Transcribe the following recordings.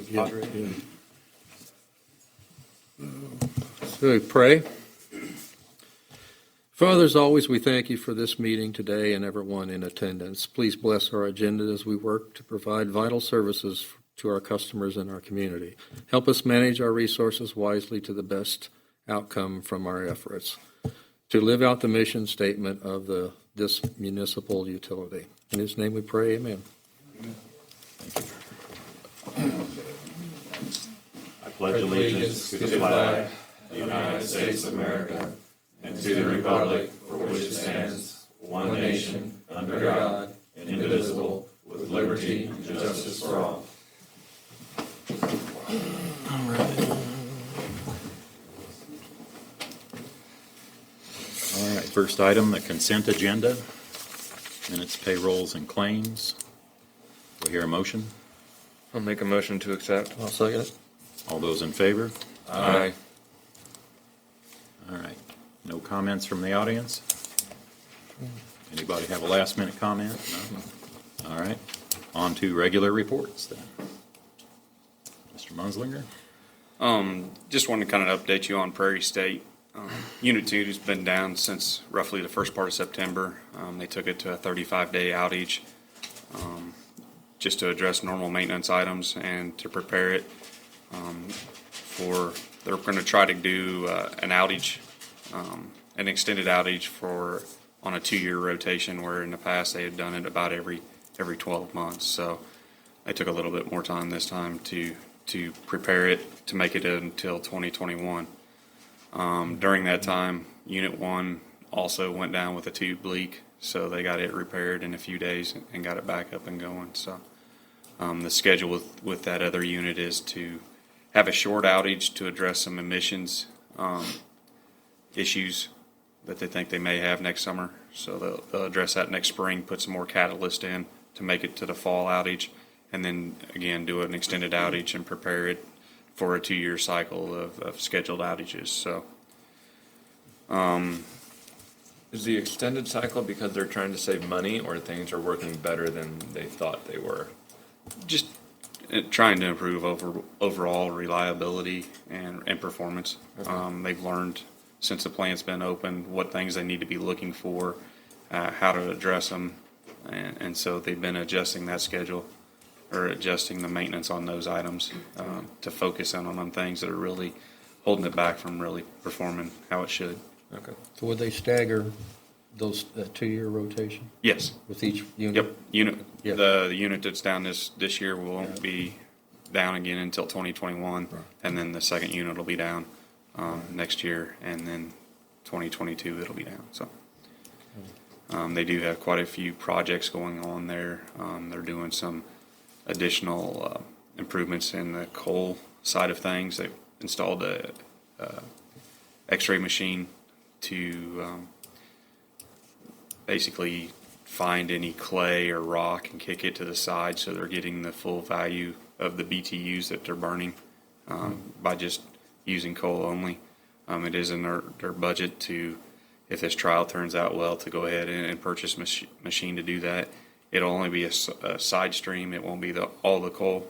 Yeah. So we pray. Father, as always, we thank you for this meeting today and everyone in attendance. Please bless our agenda as we work to provide vital services to our customers and our community. Help us manage our resources wisely to the best outcome from our efforts to live out the mission statement of this municipal utility. In his name we pray, amen. I pledge allegiance to the flag of the United States of America and to the republic for which it stands, one nation, under God, indivisible, with liberty and justice for all. All right, first item, the consent agenda, minutes, payrolls, and claims. Do I hear a motion? I'll make a motion to accept. I'll second it. All those in favor? Aye. All right, no comments from the audience? Anybody have a last minute comment? No? All right, on to regular reports then. Mr. Munslinger? Just wanted to kind of update you on Prairie State. Unit 2 has been down since roughly the first part of September. They took it to a 35-day outage just to address normal maintenance items and to prepare it they're going to try to do an outage, an extended outage on a 2-year rotation, where in the past they had done it about every 12 months. So they took a little bit more time this time to prepare it to make it until 2021. During that time, Unit 1 also went down with a tube leak, so they got it repaired in a few days and got it back up and going. So the schedule with that other unit is to have a short outage to address some emissions issues that they think they may have next summer. So they'll address that next spring, put some more catalyst in to make it to the fall outage, and then again do an extended outage and prepare it for a 2-year cycle of scheduled outages. So Is the extended cycle because they're trying to save money, or things are working better than they thought they were? just trying to improve overall reliability and performance. Okay. They've learned since the plant's been open what things they need to be looking for, how to address them, and so they've been adjusting that schedule or adjusting the maintenance on those items to focus in on things that are really holding it back from really performing how it should. Okay. So would they stagger those 2-year rotation Yes. with each unit? Yep. Yeah. The unit that's down this year won't be down again until 2021, Right. and then the second unit will be down next year, and then 2022 it'll be down. So they do have quite a few projects going on there. They're doing some additional improvements in the coal side of things. They've installed a X-ray machine to basically find any clay or rock and kick it to the side, so they're getting the full value of the BTUs that they're burning by just using coal only. It is in their budget to, if this trial turns out well, to go ahead and purchase a machine to do that. It'll only be a side stream. It won't be all the coal.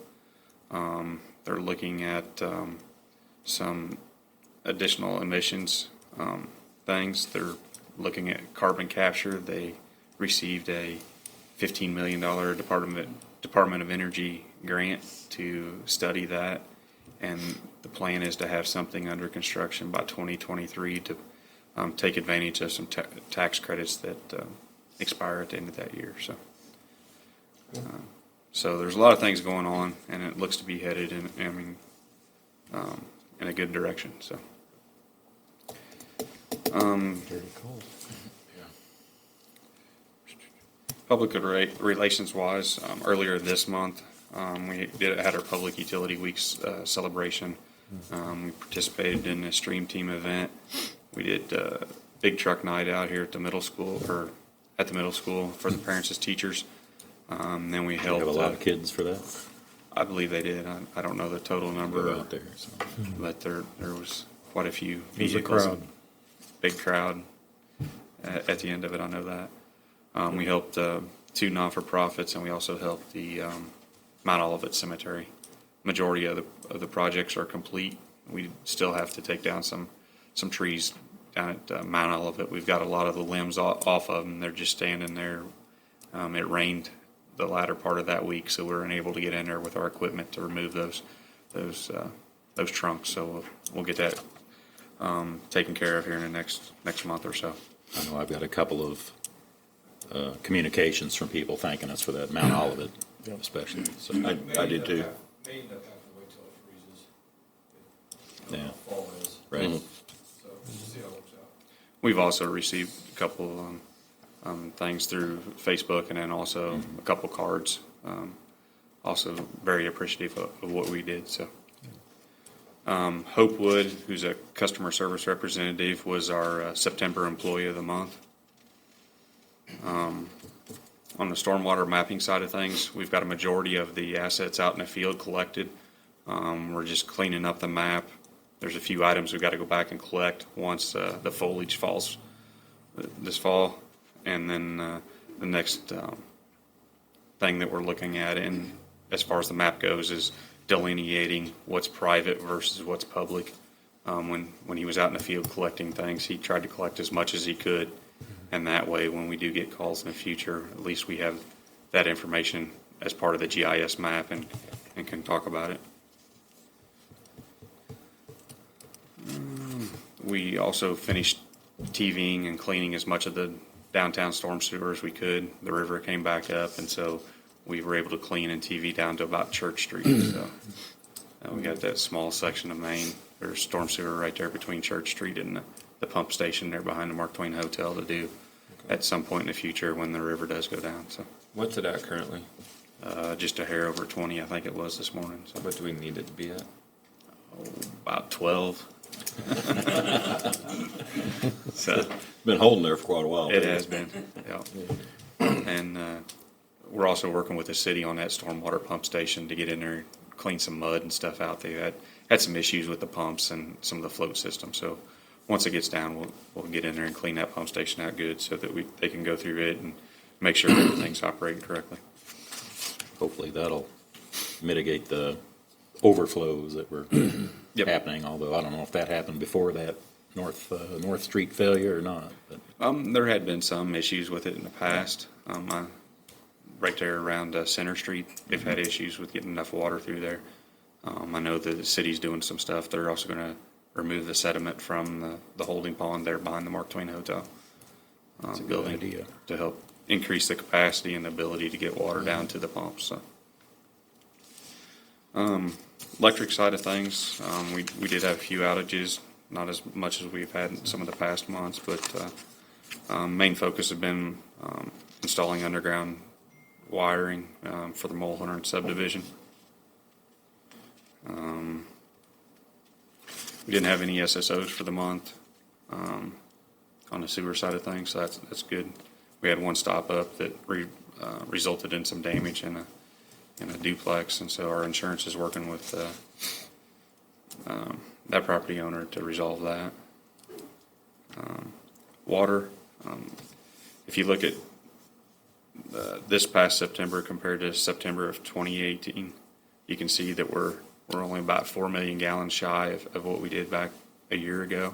They're looking at some additional emissions things. They're looking at carbon capture. They received a $15 million Department of Energy grant to study that, and the plan is to have something under construction by 2023 to take advantage of some tax credits that expire at the end of that year. So there's a lot of things going on, and it looks to be headed in a good direction. So. Dirty coal. Public relations wise, earlier this month, we had our Public Utility Weeks celebration. We participated in a Stream Team event. We did big truck night out here at the middle school, for the parents as teachers. Then we You held. have a lot of kids for that? I believe they did. I don't know the total number Out there, so. but there was quite a few It was a vehicles. crowd. Big crowd at the end of it. I know that. We helped 2 non-for-profits, and we also helped the Mount Olivet Cemetery majority of the projects are complete. We still have to take down some trees down at Mount Olivet. We've got a lot of the limbs off of them. They're just standing there. It rained the latter part of that week, so we were unable to get in there with our equipment to remove those trunks. So we'll get that taken care of here in the next month or so. I know I've got a couple of communications from people thanking us for that Mount Olivet, especially. So I did too. May end up having to wait till it freezes. Yeah. Fall is. Right. So we'll see how it works out. We've also received a couple things through Facebook, and then also a couple cards. Also very appreciative of what we did. So Hope Wood, who's a customer service representative, was our September Employee of the Month. On the stormwater mapping side of things, we've got a majority of the assets out in the field collected. We're just cleaning up the map. There's a few items we've got to go back and collect once the foliage falls this fall. And then the next thing that we're looking at, and as far as the map goes, is delineating what's private versus what's public. When he was out in the field collecting things, he tried to collect as much as he could. And that way, when we do get calls in the future, at least we have that information as part of the GIS map and can talk about it. We also finished TVing and cleaning as much of the downtown storm sewer as we could. The river came back up, and so we were able to clean and TV down to about Church Street. So we got that small section of Main. There's storm sewer right there between Church Street and the pump station there behind the Mark Twain Hotel to do at some point in the future when the river does go down. So What's it at currently? just a hair over 20, I think it was this morning. So What do we need it to be at? about 12. So Been holding there for quite a while. it has been, yeah. And we're also working with the city on that stormwater pump station to get in there, clean some mud and stuff out there. Had some issues with the pumps and some of the float systems. So once it gets down, we'll get in there and clean that pump station out good so that they can go through it and make sure everything's operating correctly. Hopefully that'll mitigate the overflows that were Yep. happening, although I don't know if that happened before that North Street failure or not. But There had been some issues with it in the past. Right there around Center Street, they've had issues with getting enough water through there. I know that the city's doing some stuff. They're also going to remove the sediment from the holding pond there behind the Mark Twain Hotel That's a good building idea. to help increase the capacity and the ability to get water down to the pumps. So. Electric side of things, we did have a few outages, not as much as we've had in some of the past months, but main focus has been installing underground wiring for the Mulholland subdivision. We didn't have any SSOs for the month on the sewer side of things, so that's good. We had one stop up that resulted in some damage in a duplex, and so our insurance is working with that property owner to resolve that. Water, if you look at this past September compared to September of 2018, you can see that we're only about 4 million gallons shy of what we did back a year ago,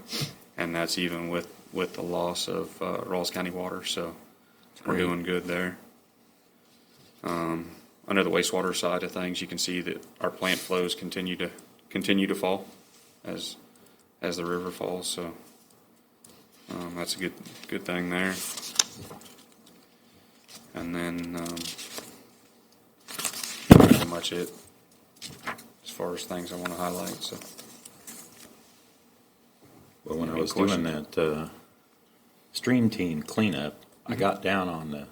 and that's even with the loss of Rawls County water, so we're doing good there. Under the wastewater side of things, you can see that our plant flows continue to fall as the river falls. So that's a good thing there. And then that's pretty much it as far as things I want to highlight. So. Well, when I Any was doing questions? that stream team cleanup, I got down on the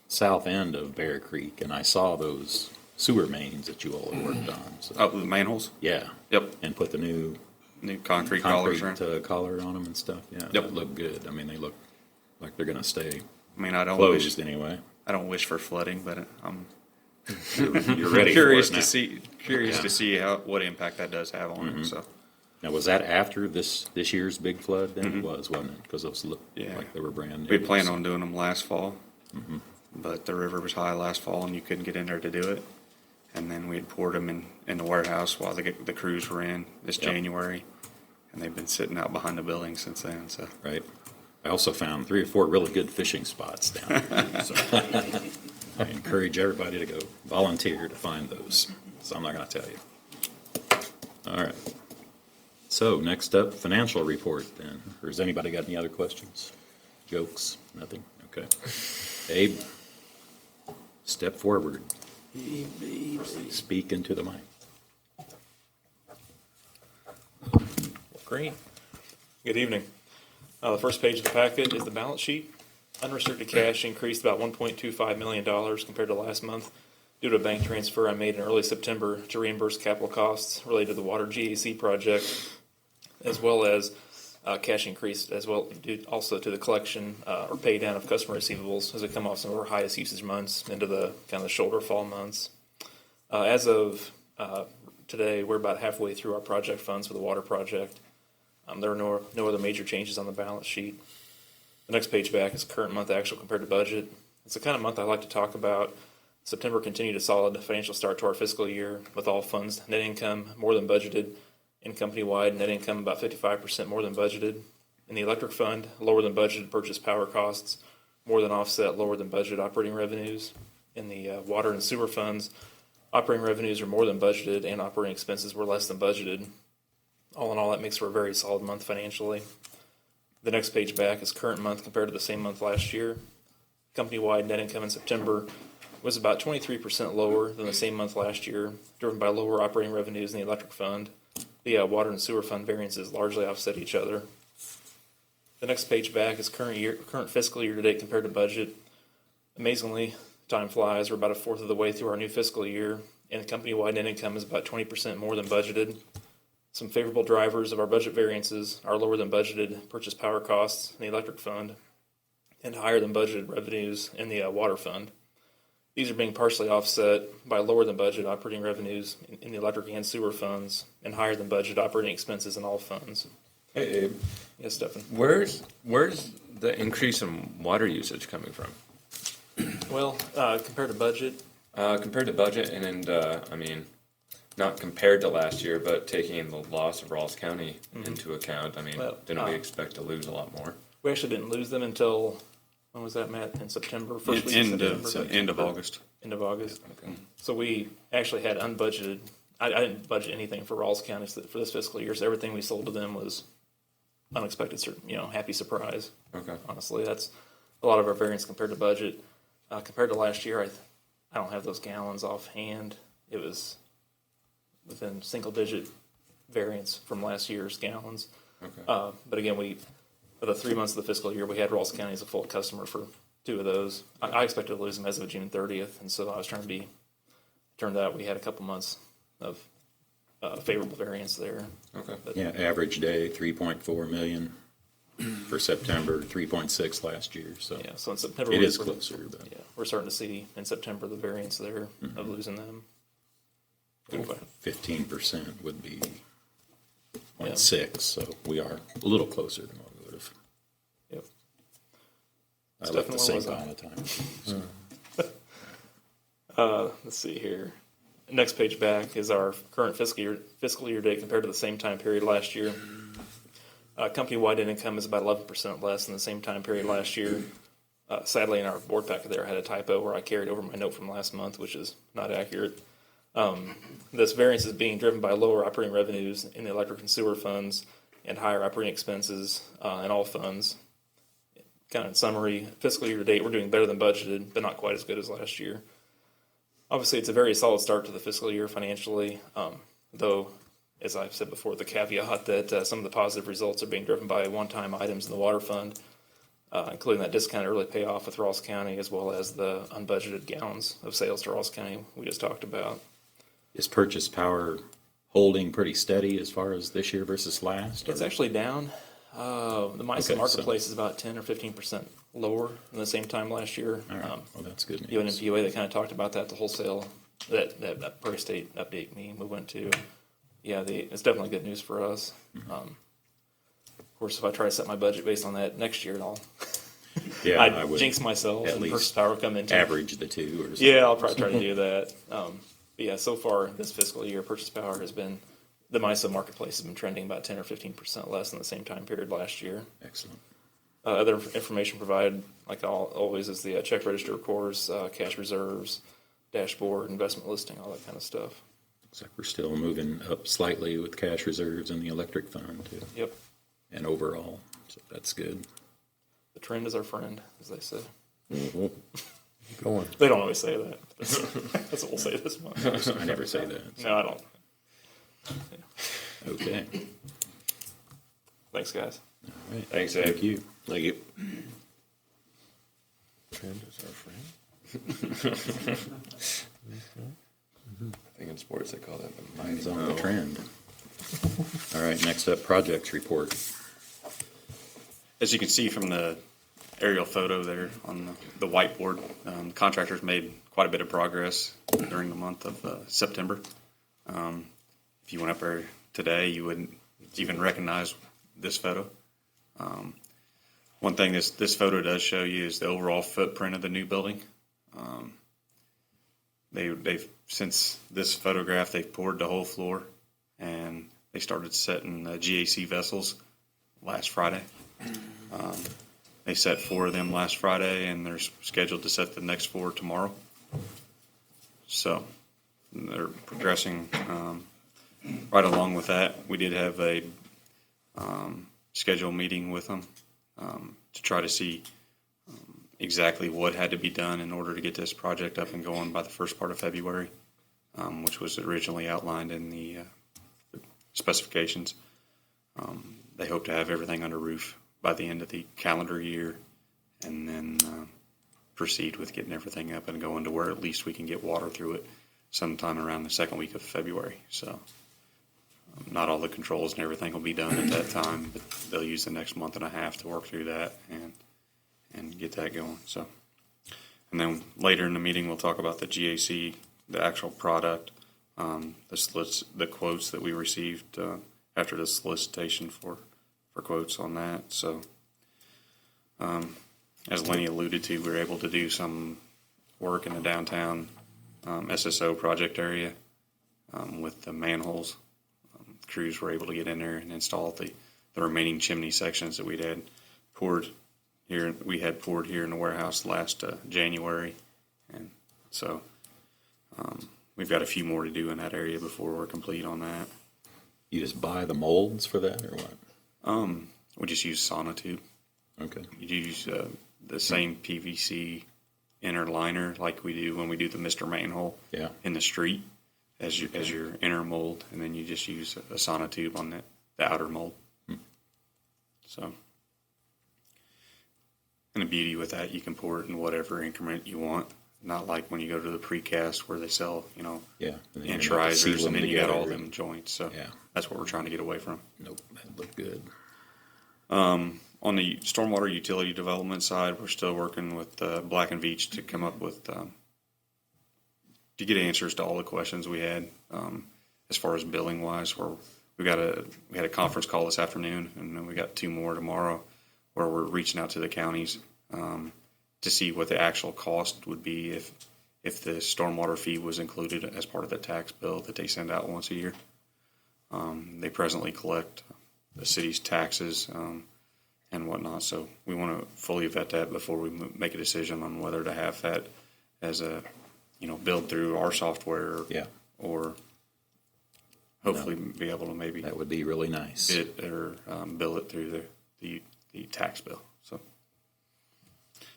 south end of Bear Creek and I saw those sewer mains that you all had worked on. So, Oh, the manholes? yeah. Yep. And put the new New concrete collars concrete around. collar on them and stuff. Yeah, Yep. that looked good. I mean, they look like they're going to stay I mean, I don't closed wish anyway. for flooding, but I'm You're ready curious for it now. to see what impact that does have on it. So Now, was that after this year's big flood? Then it was, wasn't it? Because those looked Yeah. like they were brand new. we planned on doing them last fall, but the river was high last fall and you couldn't get in there to do it. And then we had poured them in the warehouse while the crews were in this January. And they've been sitting out behind the building since then, so. Right. I also found 3 or 4 really good fishing spots down there. So I encourage everybody to go volunteer to find those. So I'm not going to tell you. All right. So next up, financial report then. Or has anybody got any other questions? Jokes? Nothing? Okay. Abe, step forward. Speak into the mic. Great. Good evening. The first page of the packet is the balance sheet. Unrestricted cash increased about $1.25 million compared to last month due to a bank transfer I made in early September to reimburse capital costs related to the water GAC project, as well as cash increase as well due also to the collection or pay down of customer receivables as we come off some of our highest usage months into the kind of the shoulder fall months. As of today, we're about halfway through our project funds for the water project. There are no other major changes on the balance sheet. The next page back is current month actual compared to budget. It's the kind of month I like to talk about. September continued a solid financial start to our fiscal year with all funds net income more than budgeted. In company-wide, net income about 55% more than budgeted. In the electric fund, lower than budgeted purchase power costs more than offset lower than budgeted operating revenues. In the water and sewer funds, operating revenues are more than budgeted and operating expenses were less than budgeted. All in all, that makes for a very solid month financially. The next page back is current month compared to the same month last year. Company-wide net income in September was about 23% lower than the same month last year, driven by lower operating revenues in the electric fund. The water and sewer fund variances largely offset each other. The next page back is current fiscal year to date compared to budget. Amazingly, time flies. We're about a fourth of the way through our new fiscal year, and company-wide net income is about 20% more than budgeted. Some favorable drivers of our budget variances are lower than budgeted purchase power costs in the electric fund and higher than budgeted revenues in the water fund. These are being partially offset by lower than budget operating revenues in the electric and sewer funds and higher than budget operating expenses in all funds. Hey, Abe, Yes, Stephen. where's the increase in water usage coming from? Well, compared to budget, Compared to budget I mean, not compared to last year, but taking the loss of Rawls County into account, I mean, Well, didn't we expect to lose a lot more? we actually didn't lose them until, when was that, Matt? In September? First week End of of September? end of August. End of August. Okay. So we actually had unbudgeted, I didn't budget anything for Rawls County for this fiscal year, so everything we sold to them was unexpected, happy surprise. Okay. Honestly, that's a lot of our variance compared to budget. Compared to last year, I don't have those gallons offhand. It was within single-digit variance from last year's gallons. Okay. But again, for the 3 months of the fiscal year, we had Rawls County as a full customer for 2 of those. I expected to lose them as of June 30th, and so I was turned out we had a couple months of favorable variance there. Okay. But, Yeah, average day, 3.4 million for September, 3.6 last year, so yeah, so in September, it is we're- closer, but Yeah, we're starting to see in September the variance there of losing them. 15% would be 0.6, so we are a little closer than what we would have. Yep. I left the Stephen, same where amount of time. Let's see here. Next page back is our current fiscal year date compared to the same time period last year. Company-wide net income is about 11% less than the same time period last year. Sadly, in our board packet there, I had a typo where I carried over my note from last month, which is not accurate. This variance is being driven by lower operating revenues in the electric and sewer funds and higher operating expenses in all funds. Kind of in summary, fiscal year to date, we're doing better than budgeted, but not quite as good as last year. Obviously, it's a very solid start to the fiscal year financially, though, as I've said before, the caveat that some of the positive results are being driven by one-time items in the water fund, including that discounted early payoff with Rawls County, as well as the unbudgeted gallons of sales to Rawls County we just talked about. Is purchase power holding pretty steady as far as this year versus last? It's actually down. The MISA Okay, marketplace is about 10 or 15% lower than the same time last year. All right, well, that's good UNM news. PUA, they kind of talked about that, the wholesale, that Prairie State update meeting we went to. Yeah, it's definitely good news for us. Of course, if I try to set my budget based on that next year, Yeah, I I'd would jinx myself at and least purchase power come into average the two or something. Yeah, I'll probably try to do that. But yeah, so far this fiscal year, purchase power has been, the MISO marketplace has been trending about 10 or 15% less than the same time period last year. Excellent. Other information provided, like always, is the check register cores, cash reserves, dashboard, investment listing, all that kind of stuff. Looks like we're still moving up slightly with cash reserves and the electric fund too, Yep. and overall, so that's good. The trend is our friend, as they say. Keep going. They don't always say that. That's what we'll say this month. I never say that. No, I don't. Okay. Thanks, guys. All right. Thanks, Abe. Thank you. Thank you. Trend is our friend. I think in sports they call that the Mine's mighty on the mo. trend. All right, next up, projects report. As you can see from the aerial photo there on the whiteboard, contractors made quite a bit of progress during the month of September. If you went up there today, you wouldn't even recognize this photo. One thing this photo does show you is the overall footprint of the new building. They've since this photograph, they've poured the whole floor, and they started setting GAC vessels last Friday. They set 4 of them last Friday, and they're scheduled to set the next 4 tomorrow. So they're progressing right along with that. We did have a scheduled meeting with them to try to see exactly what had to be done in order to get this project up and going by the first part of February, which was originally outlined in the specifications. They hope to have everything under roof by the end of the calendar year, and then proceed with getting everything up and going to where at least we can get water through it sometime around the second week of February. So not all the controls and everything will be done at that time, but they'll use the next month and a half to work through that and get that going. So, and then later in the meeting, we'll talk about the GAC, the actual product, the quotes that we received after the solicitation for quotes on that. So, as Lenny alluded to, we were able to do some work in the downtown SSO project area with the manholes. Crews were able to get in there and install the remaining chimney sections that we had poured here in the warehouse last January, and so we've got a few more to do in that area before we're complete on that. You just buy the molds for that, or what? We just use sonotube. Okay. You use the same PVC inner liner like we do when we do the Mr. Manhole Yeah. in the street as your inner mold, and then you just use a sonotube on the outer mold. So, and the beauty with that, you can pour it in whatever increment you want. Not like when you go to the precast where they sell, Yeah. And then inch you're gonna have to seal risers, and then you got all together. them joints. So Yeah. that's what we're trying to get away from. Nope, that looked good. On the stormwater utility development side, we're still working with Black and Veatch to come up with to get answers to all the questions we had as far as billing wise. We had a conference call this afternoon, and then we got 2 more tomorrow, where we're reaching out to the counties to see what the actual cost would be if the stormwater fee was included as part of the tax bill that they send out once a year. They presently collect the city's taxes and whatnot, so we want to fully vet that before we make a decision on whether to have that as a billed through our software, Yeah. or hopefully be able to maybe That would be really nice. bid or bill it through the tax bill.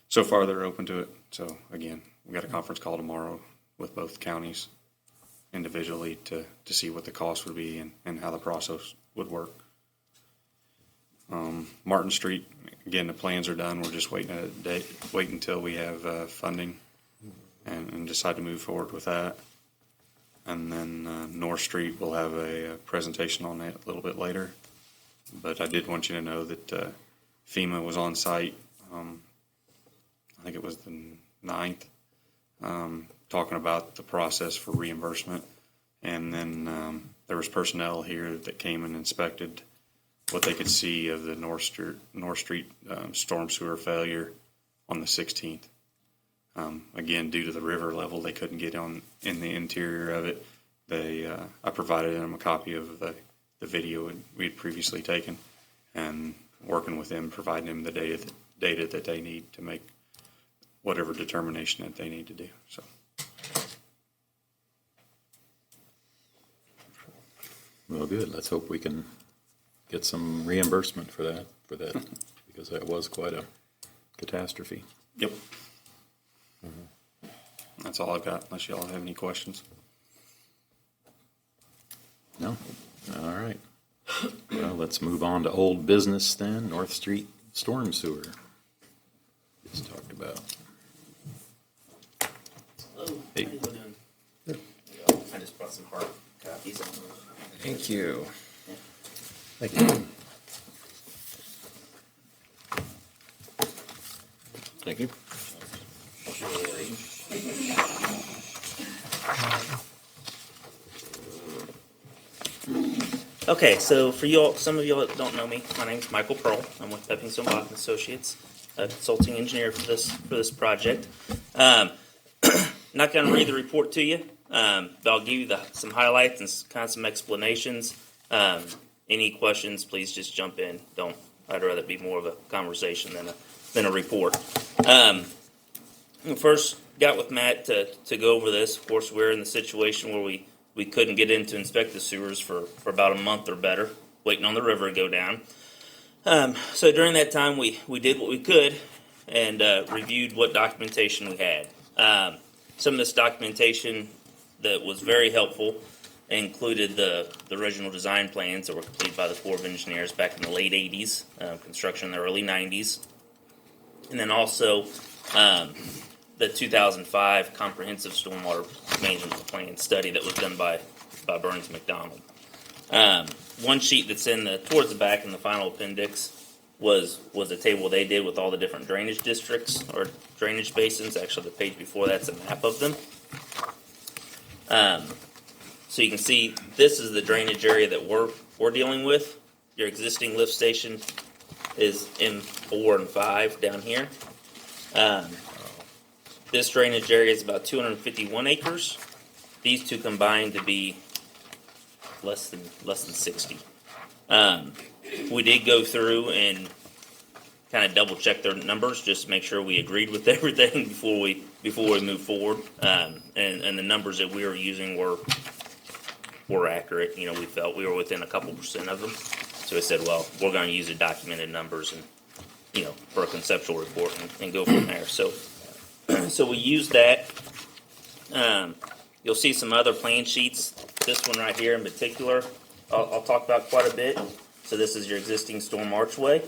So far they're open to it. So again, we got a conference call tomorrow with both counties individually to see what the cost would be and how the process would work. Martin Street, again, the plans are done. We're just wait until we have funding and decide to move forward with that. And then North Street, we'll have a presentation on that a little bit later. But I did want you to know that FEMA was on site, I think it was the 9th, talking about the process for reimbursement. And then there was personnel here that came and inspected what they could see of the North Street storm sewer failure on the 16th. Again, due to the river level, they couldn't get on in the interior of it. I provided them a copy of the video we had previously taken, and working with them, providing them the data that they need to make whatever determination that they need to do. So. Well, good. Let's hope we can get some reimbursement for that, because that was quite a catastrophe. Yep. That's all I've got, unless y'all have any questions. No? All right. Well, let's move on to old business then. North Street storm sewer. Just talked about. Hey. I just brought some hard copies. Thank you. Thank you. Thank you. Okay, so for you all, some of you that don't know me, my name's Michael Pearl. I'm with Pepingstone Bach Associates, a consulting engineer for this project. Not going to read the report to you, but I'll give you some highlights and kind of some explanations. Any questions, please just jump in. I'd rather it be more of a conversation than a report. First, got with Matt to go over this. Of course, we're in the situation where we couldn't get in to inspect the sewers for about a month or better, waiting on the river to go down. So during that time, we did what we could and reviewed what documentation we had. Some of this documentation that was very helpful included the original design plans that were completed by the Corps of Engineers back in the late 80s, construction in the early 90s. And then also the 2005 Comprehensive Stormwater Management Plan study that was done by Burns McDonald. One sheet that's towards the back in the final appendix was a table they did with all the different drainage districts or drainage basins. Actually, the page before that's a map of them. So you can see this is the drainage area that we're dealing with. Your existing lift station is M4 and 5 down here. This drainage area is about 251 acres. These two combined to be less than 60. We did go through and kind of double check their numbers just to make sure we agreed with everything before we move forward. And the numbers that we were using were accurate. You know, we felt we were within a couple % of them. So I said, well, we're going to use the documented numbers and, you know, for a conceptual report and go from there. So we used that. You'll see some other plan sheets. This one right here in particular, I'll talk about quite a bit. So this is your existing storm archway.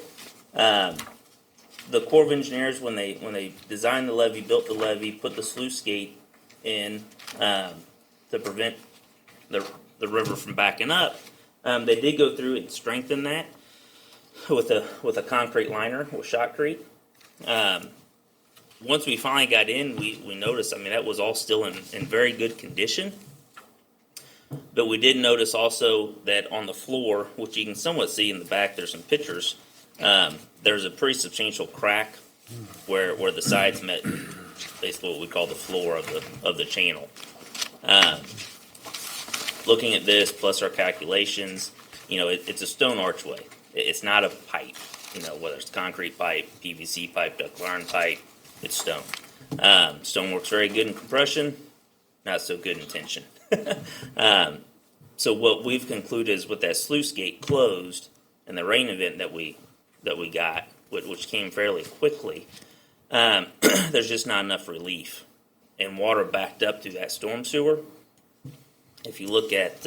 The Corps of Engineers, when they designed the levee, built the levee, put the sluice gate in to prevent the river from backing up, they did go through and strengthen that with a concrete liner with shotcrete. Once we finally got in, we noticed, I mean, that was all still in very good condition. But we did notice also that on the floor, which you can somewhat see in the back, there's some pictures, there's a pretty substantial crack where the sides met basically what we call the floor of the channel. Looking at this, plus our calculations, you know, it's a stone archway. It's not a pipe, you know, whether it's concrete pipe, PVC pipe, ductile iron pipe, it's stone. Stone works very good in compression, not so good in tension. So what we've concluded is with that sluice gate closed and the rain event that we got, which came fairly quickly, there's just not enough relief. And water backed up through that storm sewer. If you look at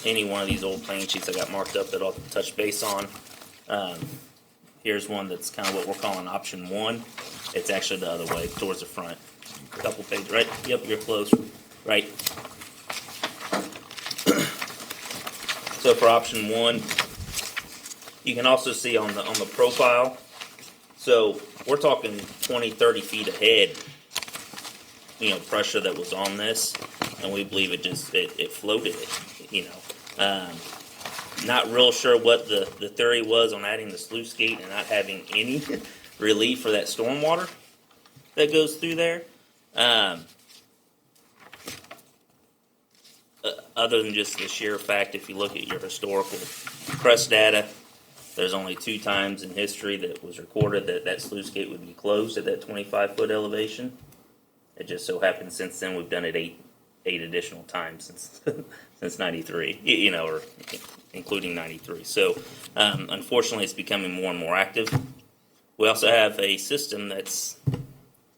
any one of these old plan sheets I got marked up that I'll touch base on, here's one that's kind of what we're calling option 1. It's actually the other way, towards the front. A couple pages, right? Yep, you're close. Right. So for option 1, you can also see on the profile. So we're talking 20, 30 feet ahead, you know, pressure that was on this, and we believe it floated it, you know. Not real sure what the theory was on adding the sluice gate and not having any relief for that stormwater that goes through there. Other than just the sheer fact, if you look at your historical press data, there's only 2 times in history that was recorded that sluice gate would be closed at that 25-foot elevation. It just so happens since then we've done it eight additional times since 93, or including 93. So unfortunately, it's becoming more and more active. We also have a system that's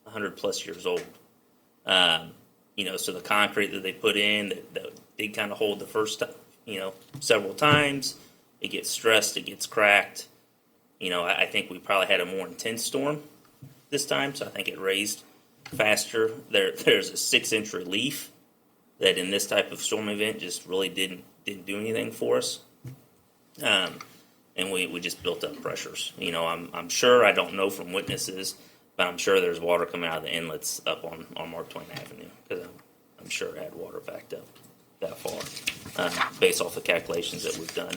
100 plus years old. So the concrete that they put in that did kind of hold the first, several times, it gets stressed, it gets cracked. I think we probably had a more intense storm this time, so I think it raised faster. There's a 6-inch relief that in this type of storm event just really didn't do anything for us. And we just built up pressures. I'm sure, I don't know from witnesses, but I'm sure there's water coming out of the inlets up on Mark Twain Avenue, because I'm sure it had water backed up that far, based off the calculations that we've done.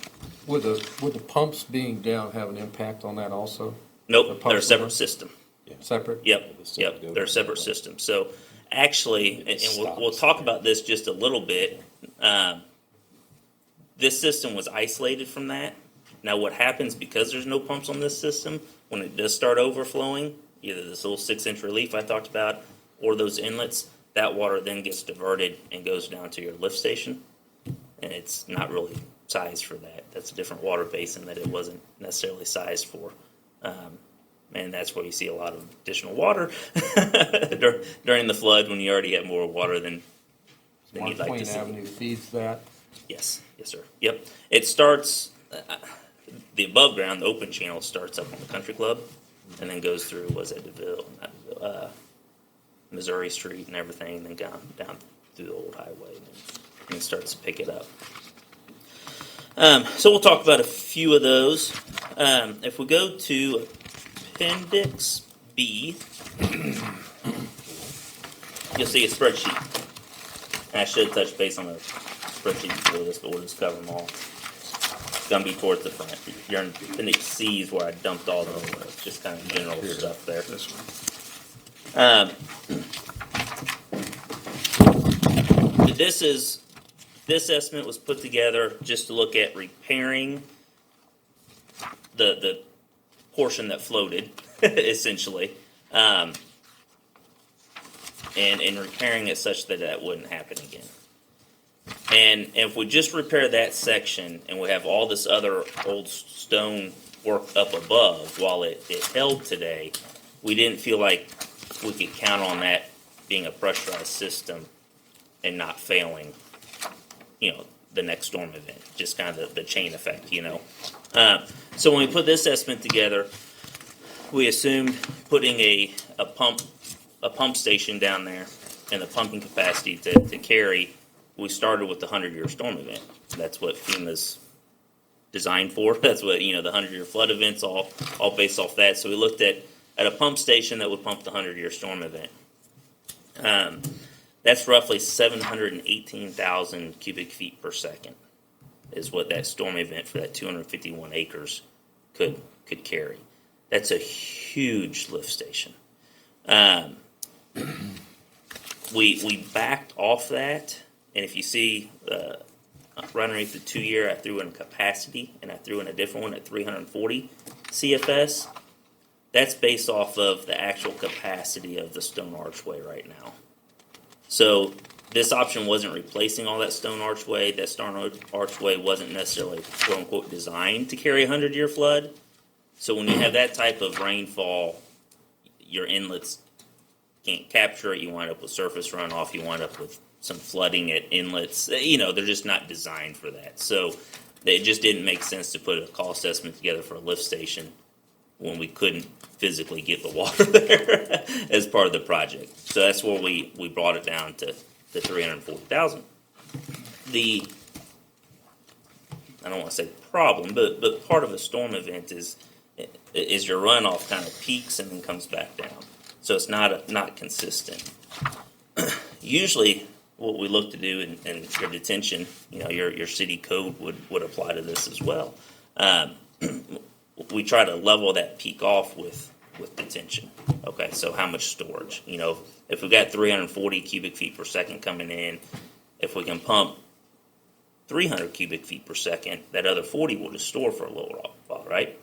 Would the pumps being down have an impact on that also? Nope, they're a separate system. Separate? Yep, they're a separate system. So actually, and we'll talk about this just a little bit, this system was isolated from that. Now what happens, because there's no pumps on this system, when it does start overflowing, either this little 6-inch relief I talked about or those inlets, that water then gets diverted and goes down to your lift station. And it's not really sized for that. That's a different water basin that it wasn't necessarily sized for. And that's where you see a lot of additional water during the flood, when you already have more water than Mark you'd like Twain to see. Avenue feeds that? Yes, sir. Yep. It starts, the above ground, the open channel starts up on the country club and then goes through, Missouri Street and everything, and then down through the old highway, and it starts to pick it up. So we'll talk about a few of those. If we go to Appendix B, you'll see a spreadsheet. And I should touch base on the spreadsheet before this, but we'll just cover them all. It's going to be towards the front. You're in Appendix C is where I dumped all the just kind of general stuff there. This one. This estimate was put together just to look at repairing the portion that floated, essentially, and repairing it such that wouldn't happen again. And if we just repair that section and we have all this other old stone work up above while it held today, we didn't feel like we could count on that being a pressurized system and not failing, the next storm event, just kind of the chain effect, So when we put this estimate together, we assumed putting a pump station down there and the pumping capacity to carry. We started with the 100-year storm event. That's what FEMA's designed for. That's what, the 100-year flood events all based off that. So we looked at a pump station that would pump the 100-year storm event. That's roughly 718,000 cubic feet per second is what that storm event for that 251 acres could carry. That's a huge lift station. We backed off that, and if you see right underneath the 2-year, I threw in capacity, and I threw in a different one at 340 CFS. That's based off of the actual capacity of the stone archway right now. So this option wasn't replacing all that stone archway. That stone archway wasn't necessarily, quote unquote, designed to carry a 100-year flood. So when you have that type of rainfall, your inlets can't capture it. You wind up with surface runoff. You wind up with some flooding at inlets. They're just not designed for that. So it just didn't make sense to put a cost estimate together for a lift station when we couldn't physically get the water there as part of the project. So that's where we brought it down to 340,000. I don't want to say problem, but part of a storm event is your runoff kind of peaks and then comes back down. So it's not consistent. Usually what we look to do in your detention, your city code would apply to this as well. We try to level that peak off with with detention. Okay, so how much storage? You know, if we've got 340 cubic feet per second coming in, if we can pump 300 cubic feet per second, that other 40 will just store for a little while, right?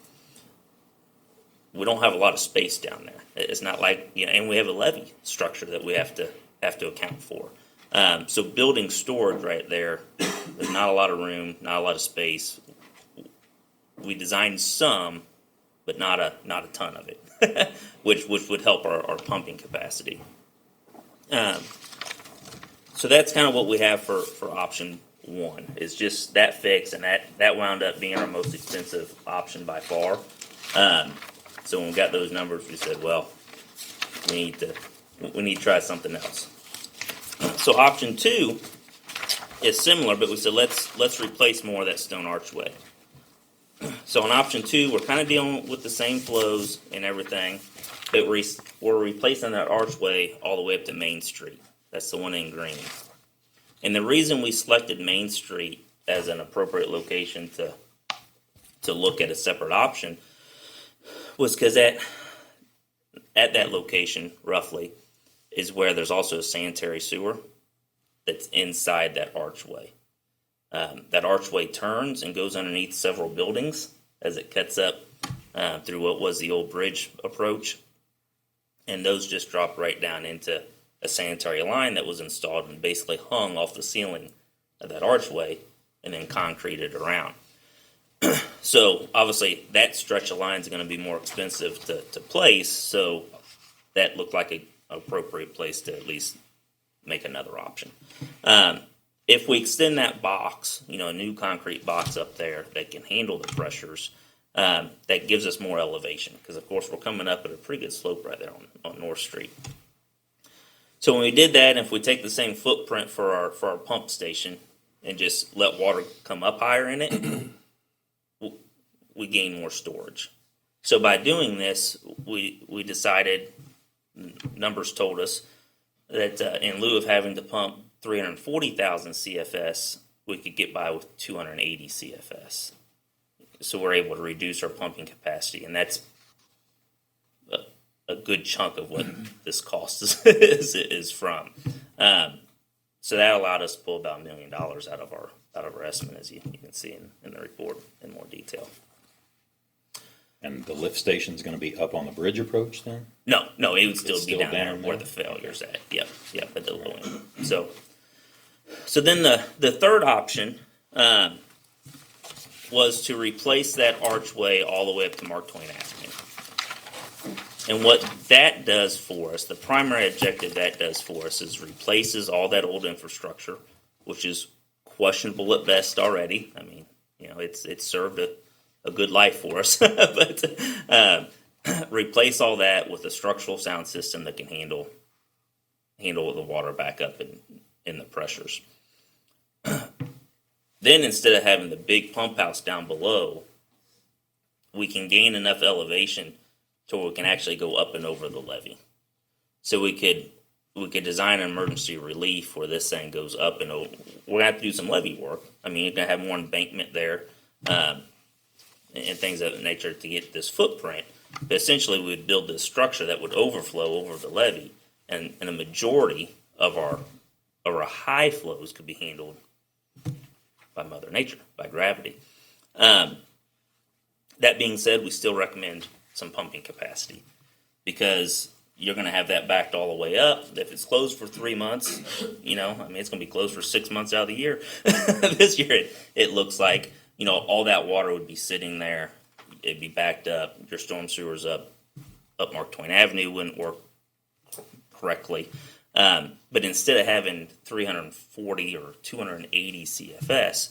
We don't have a lot of space down there. It's not like, you know, and we have a levee structure that we have to account for. So building storage right there, there's not a lot of room, not a lot of space. We designed some, but not a ton of it, which would help our pumping capacity. So that's kind of what we have for option one. Is just that fix, and that wound up being our most expensive option by far. So when we got those numbers, we said, well, we need to try something else. So option two is similar, but we said let's replace more of that stone archway. So on option two, we're kind of dealing with the same flows and everything, but we're replacing that archway all the way up to Main Street. That's the one in green. And the reason we selected Main Street as an appropriate location to look at a separate option was because at that location, roughly, is where there's also a sanitary sewer that's inside that archway. That archway turns and goes underneath several buildings as it cuts up through what was the old bridge approach. And those just drop right down into a sanitary line that was installed and basically hung off the ceiling of that archway and then concreted around. So obviously that stretch of line is going to be more expensive to place, so that looked like an appropriate place to at least make another option. If we extend that box, you know, a new concrete box up there that can handle the pressures, that gives us more elevation because, of course, we're coming up at a pretty good slope right there on North Street. So when we did that, if we take the same footprint for our pump station and just let water come up higher in it, we gain more storage. So by doing this, we decided, numbers told us, that in lieu of having to pump 340,000 CFS, we could get by with 280 CFS. So we're able to reduce our pumping capacity, and that's a good chunk of what this cost is from. So that allowed us to pull about $1 million out of our estimate, as you can see in the report in more detail. And the lift station's going to be up on the bridge approach then? No, it would still It's be still down there down where there? the failure's at. Yep, at the low end. So then the third option was to replace that archway all the way up to Mark Twain Avenue. And what that does for us, the primary objective that does for us, is replaces all that old infrastructure, which is questionable at best already. I mean, you know, it's served a good life for us, but replace all that with a structural sound system that can handle the water back up in the pressures. Then instead of having the big pump house down below, we can gain enough elevation to where we can actually go up and over the levee. So we could design an emergency relief where this thing goes up and over. We're gonna have to do some levee work. I mean, you're gonna have more embankment there, and things of that nature to get this footprint. But essentially, we would build this structure that would overflow over the levee, and a majority of our high flows could be handled by Mother Nature, by gravity. That being said, we still recommend some pumping capacity because you're going to have that backed all the way up. If it's closed for 3 months, you know, I mean, it's going to be closed for 6 months out of the year. This year, it looks like, you know, all that water would be sitting there. It'd be backed up. Your storm sewers up Mark Twain Avenue wouldn't work correctly. But instead of having 340 or 280 CFS,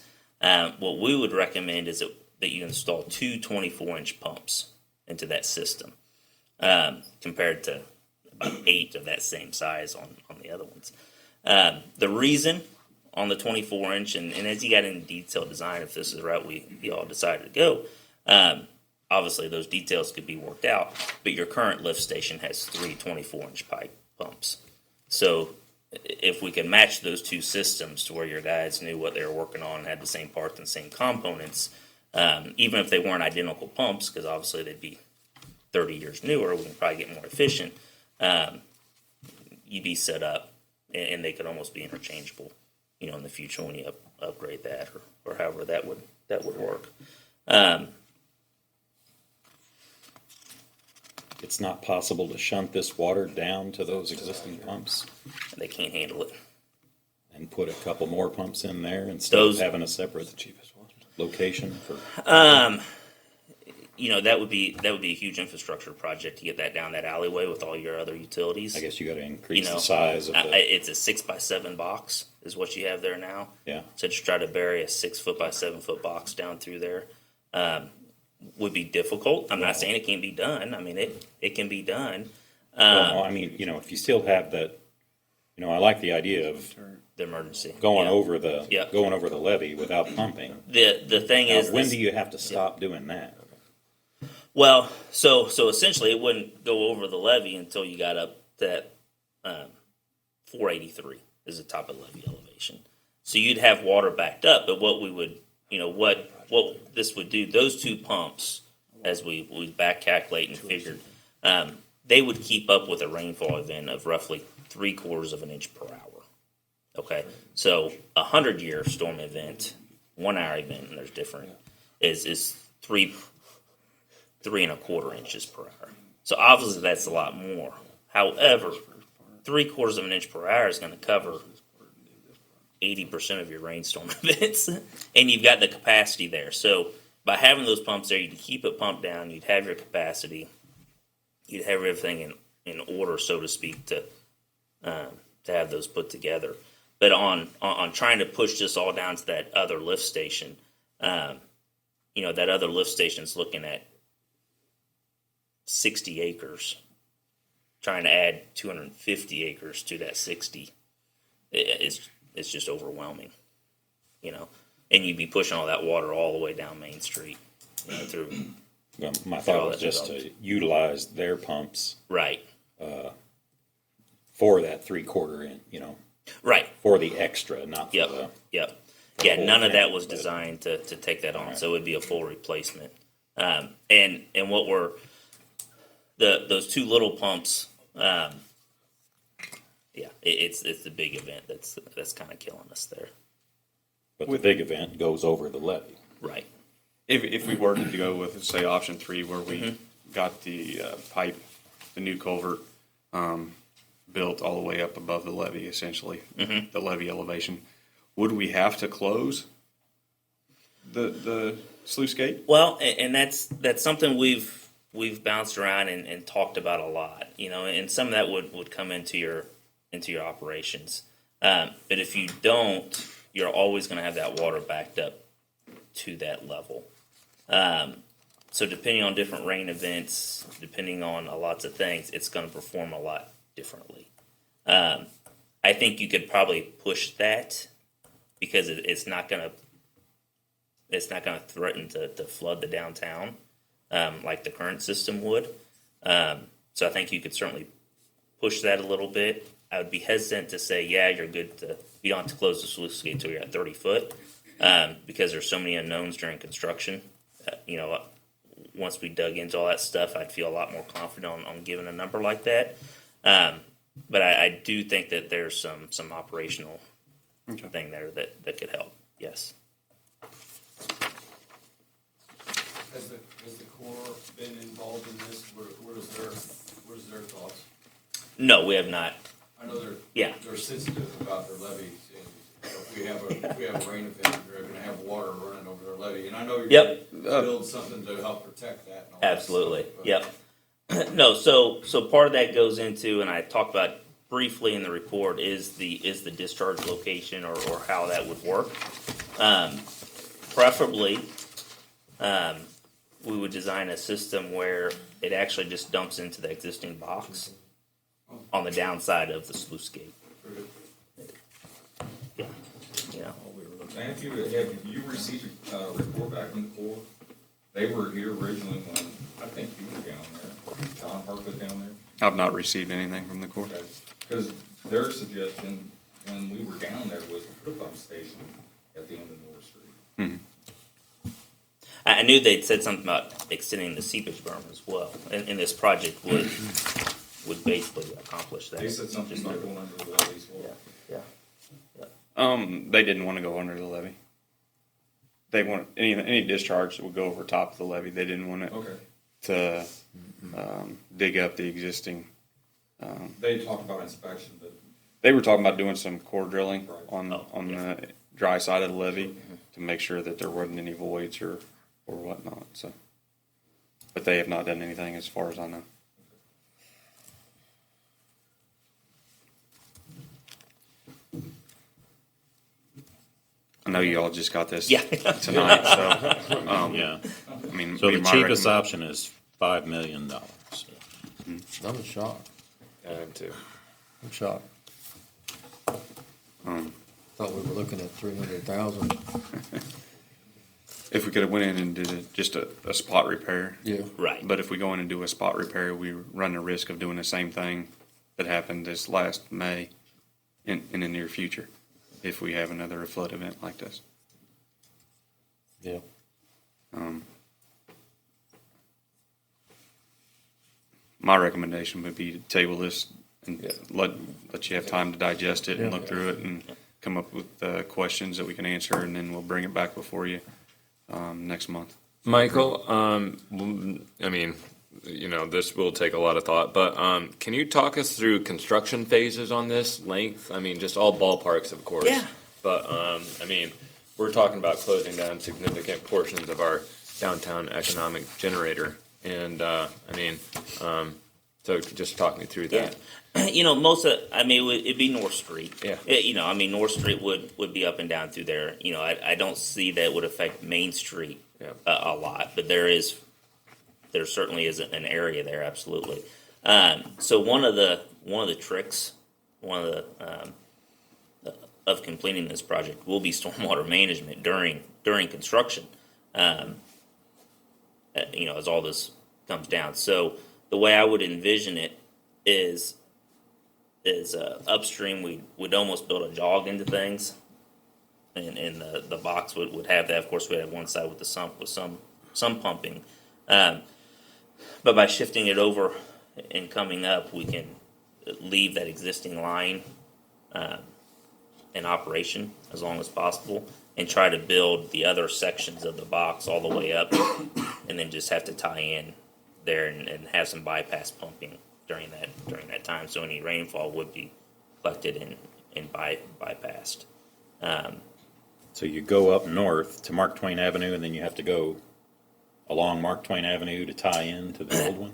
what we would recommend is that you install two 24-inch pumps into that system, compared to about 8 of that same size on the other ones. The reason on the 24-inch, and as you got into detailed design, if this is the route we all decided to go, obviously those details could be worked out, but your current lift station has 3 24-inch pipe pumps. So if we could match those two systems to where your guys knew what they were working on and had the same parts and same components, even if they weren't identical pumps, because obviously they'd be 30 years newer, we can probably get more efficient. You'd be set up, and they could almost be interchangeable, in the future when you upgrade that or however that would work. It's not possible to shunt this water down to those existing pumps They can't handle it. and put a couple more pumps in there instead of Those- having a separate location for. That would be a huge infrastructure project to get that down that alleyway with all your other utilities. I guess you got to increase the size of the. It's a 6x7 box is what you have there now. Yeah. So to try to bury a 6 by 7 foot box down through there would be difficult. I'm not saying it can't be done. I mean, it can be done. Well, I mean, if you still have that, I like the idea of The emergency going Yeah. over the Yeah. going over the levee without pumping. The thing Now, is, when this- do you have to stop doing that? Well, so essentially, it wouldn't go over the levee until you got up to that 483 is the top of levee elevation. So you'd have water backed up, but what we would, what this would do, those two pumps, as we back calculate and figured, they would keep up with a rainfall event of roughly 3/4 of an inch per hour. Okay, so 100-year storm event, 1 hour event, and there's different, is 3.25 inches per hour. So obviously that's a lot more. However, 3/4 of an inch per hour is going to cover 80% of your rainstorm events, and you've got the capacity there. So by having those pumps there, you'd keep it pumped down. You'd have your capacity. You'd have everything in order, so to speak, to have those put together. But on trying to push this all down to that other lift station, that other lift station is looking at 60 acres. Trying to add 250 acres to that 60 it's just overwhelming, And you'd be pushing all that water all the way down Main Street through. Well, my all thought was that just to developed. utilize their pumps Right, for that 3/4 inch, right. for the extra, not for Yep, the. yep. Yeah, whole none of that thing, was but- designed to take that on, Alright. so it would be a full replacement. And what were those two little pumps? It's the big event that's kind of killing us there. But the big event goes over the levee. Right. If we were to go with, say, option 3, where we got the pipe, the new culvert, built all the way up above the levee, essentially, the levee elevation, would we have to close the sluice gate? Well, and that's something we've bounced around and talked about a lot, and some of that would come into your operations. But if you don't, you're always going to have that water backed up to that level. So depending on different rain events, depending on lots of things, it's going to perform a lot differently. I think you could probably push that because it's not going to threaten to flood the downtown like the current system would. So I think you could certainly push that a little bit. I would be hesitant to say, yeah, you're good to. You don't have to close the sluice gate until you're at 30 foot because there's so many unknowns during construction. Once we dug into all that stuff, I'd feel a lot more confident on giving a number like that. But I do think that there's some operational thing there that could help. Yes. Has the Corps been involved in this? What is their thoughts? No, we have not. I know Yeah. they're sensitive about their levees. And if we have a rain event, they're gonna have water running over their levee. And I know you're Yep. gonna build something to help protect that and all that Absolutely. stuff, but- Yep. No, so part of that goes into, and I talked about briefly in the report, is the discharge location or how that would work. Preferably, we would design a system where it actually just dumps into the existing box on the downside of the sluice gate. Yeah. Matthew, have you received a report back from the Corps? They were here originally when, I think you were down there, John Harp was down there. I've not received anything from the Corps. Because their suggestion, when we were down there, was to put a pump station at the end of North Street. knew they'd said something about extending the seepage berm as well, and this project would basically accomplish that. They said something about going under the levees. Yeah. They didn't want to go under the levee. They want any discharge that would go over top of the levee. They didn't want it Okay. to dig up the existing. They talked about inspection, but They were talking about doing some core drilling Right. on yeah. the dry side of the levee to make sure that there wasn't any voids or whatnot. So, but they have not done anything as far as I know. I know you all just got this Yeah. tonight, so Yeah. I mean, So the my cheapest recommend- option is $5 million. I'm shocked. I am too. I'm shocked. Thought we were looking at 300,000. If we could have went in and did just a spot repair. Yeah. Right. But if we go in and do a spot repair, we run the risk of doing the same thing that happened this last May in the near future if we have another flood event like this. Yeah. My recommendation would be to table this and let you have time to digest it and Yeah. look through it and come up with questions that we can answer, and then we'll bring it back before you next month. Michael, I mean, you know, this will take a lot of thought, but can you talk us through construction phases on this length? I mean, just all ballparks, of course. Yeah. But, I mean, we're talking about closing down significant portions of our downtown economic generator. And, I mean, so just talk me through that. You know, it'd be North Street. Yeah. North Street would be up and down through there. You know, I don't see that would affect Main Street a lot, but there certainly is an area there, absolutely. So one of the tricks, of completing this project will be stormwater management during construction. As all this comes down. So the way I would envision it is upstream we'd almost build a jog into things, and the box would have that. Of course, we'd have one side with the sump with some pumping, but by shifting it over and coming up, we can leave that existing line in operation as long as possible, and try to build the other sections of the box all the way up, and then just have to tie in there and have some bypass pumping during that time, so any rainfall would be collected and bypassed. So you go up north to Mark Twain Avenue, and then you have to go along Mark Twain Avenue to tie in to the old one?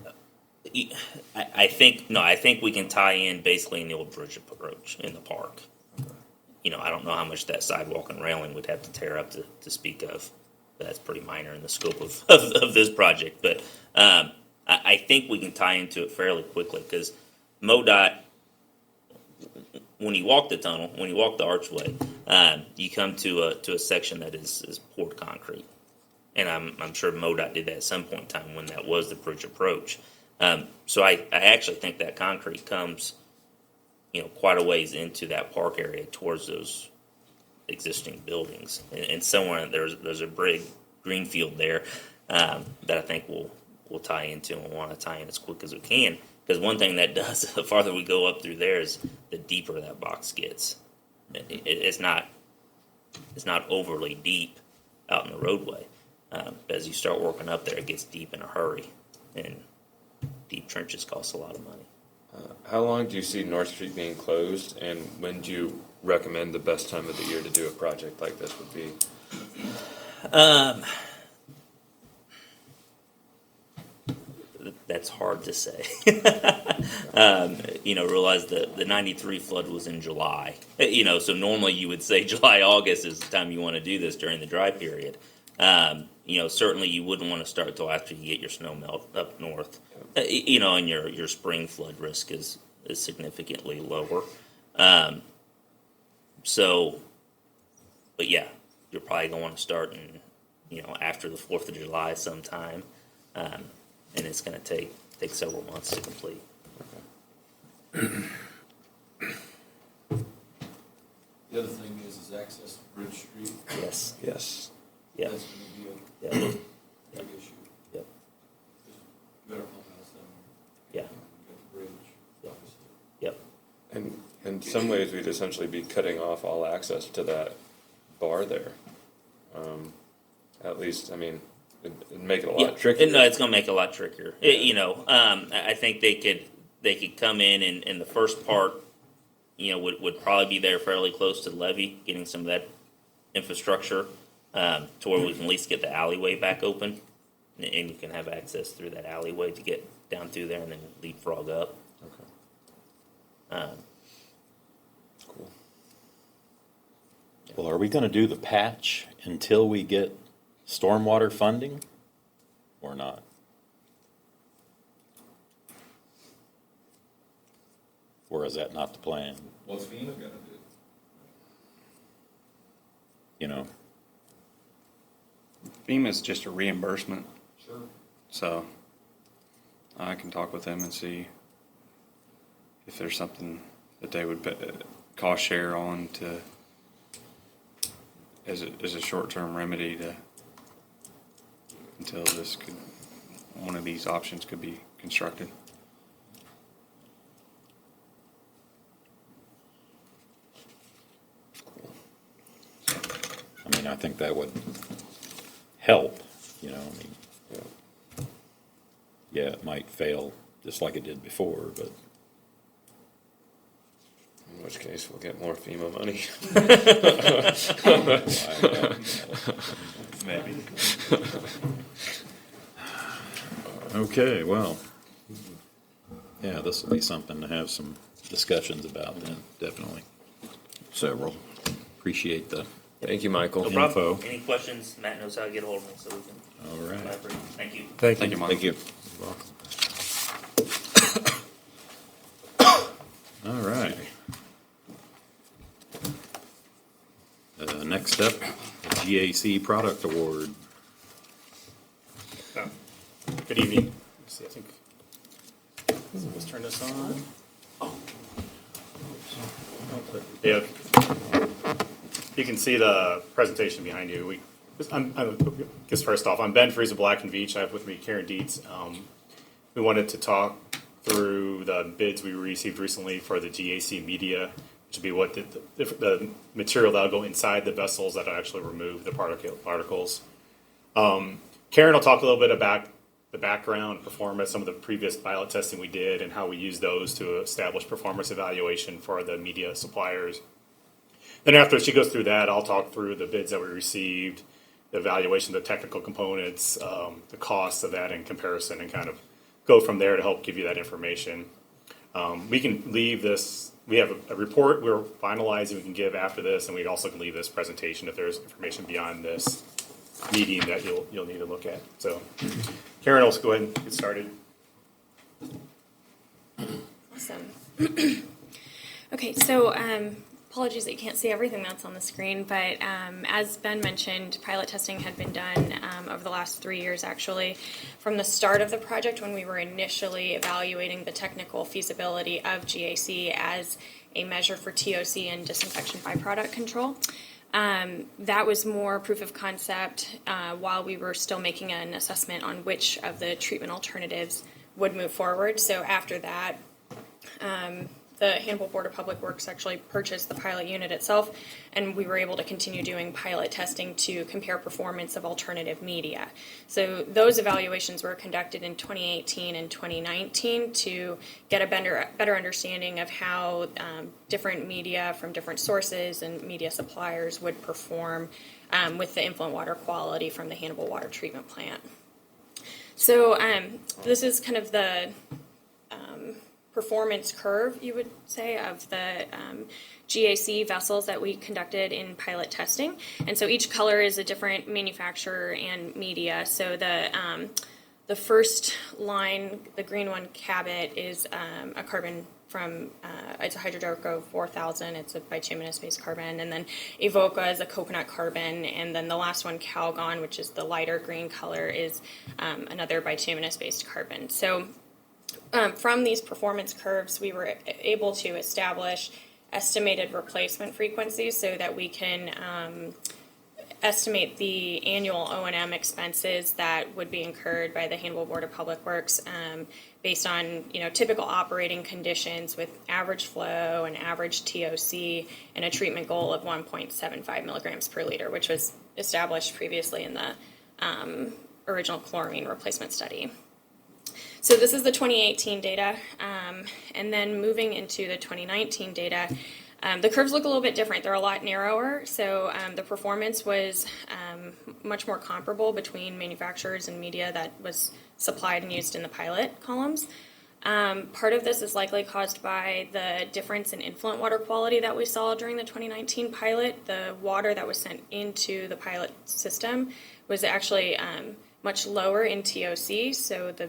I think we can tie in basically in the old bridge approach in the park. You know, I don't know how much that sidewalk and railing would have to tear up to speak of. That's pretty minor in the scope of this project, but I think we can tie into it fairly quickly, because MoDOT, when you walk the tunnel, when you walk the archway, you come to a section that is poured concrete, and I'm sure MoDOT did that at some point in time when that was the bridge approach. So I actually think that concrete comes, quite a ways into that park area towards those existing buildings, and somewhere there's a big green field there that I think we'll tie into, and we'll want to tie in as quick as we can, because one thing that does, the farther we go up through there, is the deeper that box gets. It's not overly deep out in the roadway, but as you start working up there, it gets deep in a hurry, and deep trenches cost a lot of money. How long do you see North Street being closed, and when do you recommend the best time of the year to do a project like this would be? That's hard to say. Realize the 93 flood was in July. So normally you would say July, August is the time you want to do this during the dry period. Certainly you wouldn't want to start till after you get your snow melt up north. And your spring flood risk is significantly lower. But yeah, you're probably going to want to start after the 4th of July sometime. And it's going to take several months to complete. The other thing is access to Bridge Street. Yes. Yes. Yeah. That's gonna be some ways we'd essentially be cutting off all access to that bar there. At least, I mean, it'd make it a lot trickier. No, it's going to make it a lot trickier. I think they could come in and the first part, would probably be there fairly close to the levee, getting some of that infrastructure to where we can at least get the alleyway back open, and you can have access through that alleyway to get down through there and then leapfrog up. Okay. Cool. Well, are we going to do the patch until we get stormwater funding or not? Or is that not the plan? What's FEMA gonna do? FEMA's just a reimbursement, Sure. so I can talk with them and see if there's something that they would cost share on to as a short-term remedy until one of these options could be constructed. I mean, I think that would help, yeah, it might fail just like it did before, but In which case, we'll get more FEMA money. Maybe. okay, well, yeah, this will be something to have some discussions about then, definitely. Several. Appreciate the Thank you, Michael. No problem. info. Any questions? Matt knows how to get a hold of me, so we can All right. collaborate. Thank you. Thank Thank you. you, Mike. Thank you. All right. Next up, the GAC Product Award. Good evening. Let's see, I think. Let's turn this on. Yeah. You can see the presentation behind you. I guess first off, I'm Ben Friese of Black and Veatch. I have with me Karen Dietz. We wanted to talk through the bids we received recently for the GAC media, which would be what the material that will go inside the vessels that actually remove the particles. Karen will talk a little bit about the background, performance, some of the previous pilot testing we did, and how we use those to establish performance evaluation for the media suppliers. Then after she goes through that, I'll talk through the bids that we received, the evaluation of the technical components, the cost of that in comparison, and kind of go from there to help give you that information. We can leave this, we have a report we're finalizing we can give after this, and we also can leave this presentation if there's information beyond this meeting that you'll need to look at. So Karen, let's go ahead and get started. Awesome. Okay, so apologies that you can't see everything that's on the screen, but as Ben mentioned, pilot testing had been done over the last 3 years, actually, from the start of the project when we were initially evaluating the technical feasibility of GAC as a measure for TOC and disinfection byproduct control. That was more proof of concept while we were still making an assessment on which of the treatment alternatives would move forward. So after that, the Hannibal Board of Public Works actually purchased the pilot unit itself, and we were able to continue doing pilot testing to compare performance of alternative media. So those evaluations were conducted in 2018 and 2019 to get a better understanding of how different media from different sources and media suppliers would perform with the influent water quality from the Hannibal water treatment plant. So this is kind of the performance curve, you would say, of the GAC vessels that we conducted in pilot testing. And so each color is a different manufacturer and media. So the first line, the green one, Cabot, is a carbon from, it's a Hydrodarco 4000, it's a bituminous-based carbon, and then Evoca is a coconut carbon, and then the last one, Calgon, which is the lighter green color, is another bituminous-based carbon. So from these performance curves, we were able to establish estimated replacement frequencies so that we can estimate the annual O&M expenses that would be incurred by the Hannibal Board of Public Works based on typical operating conditions with average flow and average TOC and a treatment goal of 1.75 milligrams per liter, which was established previously in the original chloramine replacement study. So this is the 2018 data, and then moving into the 2019 data, the curves look a little bit different. They're a lot narrower, so the performance was much more comparable between manufacturers and media that was supplied and used in the pilot columns. Part of this is likely caused by the difference in influent water quality that we saw during the 2019 pilot. The water that was sent into the pilot system was actually much lower in TOC, so the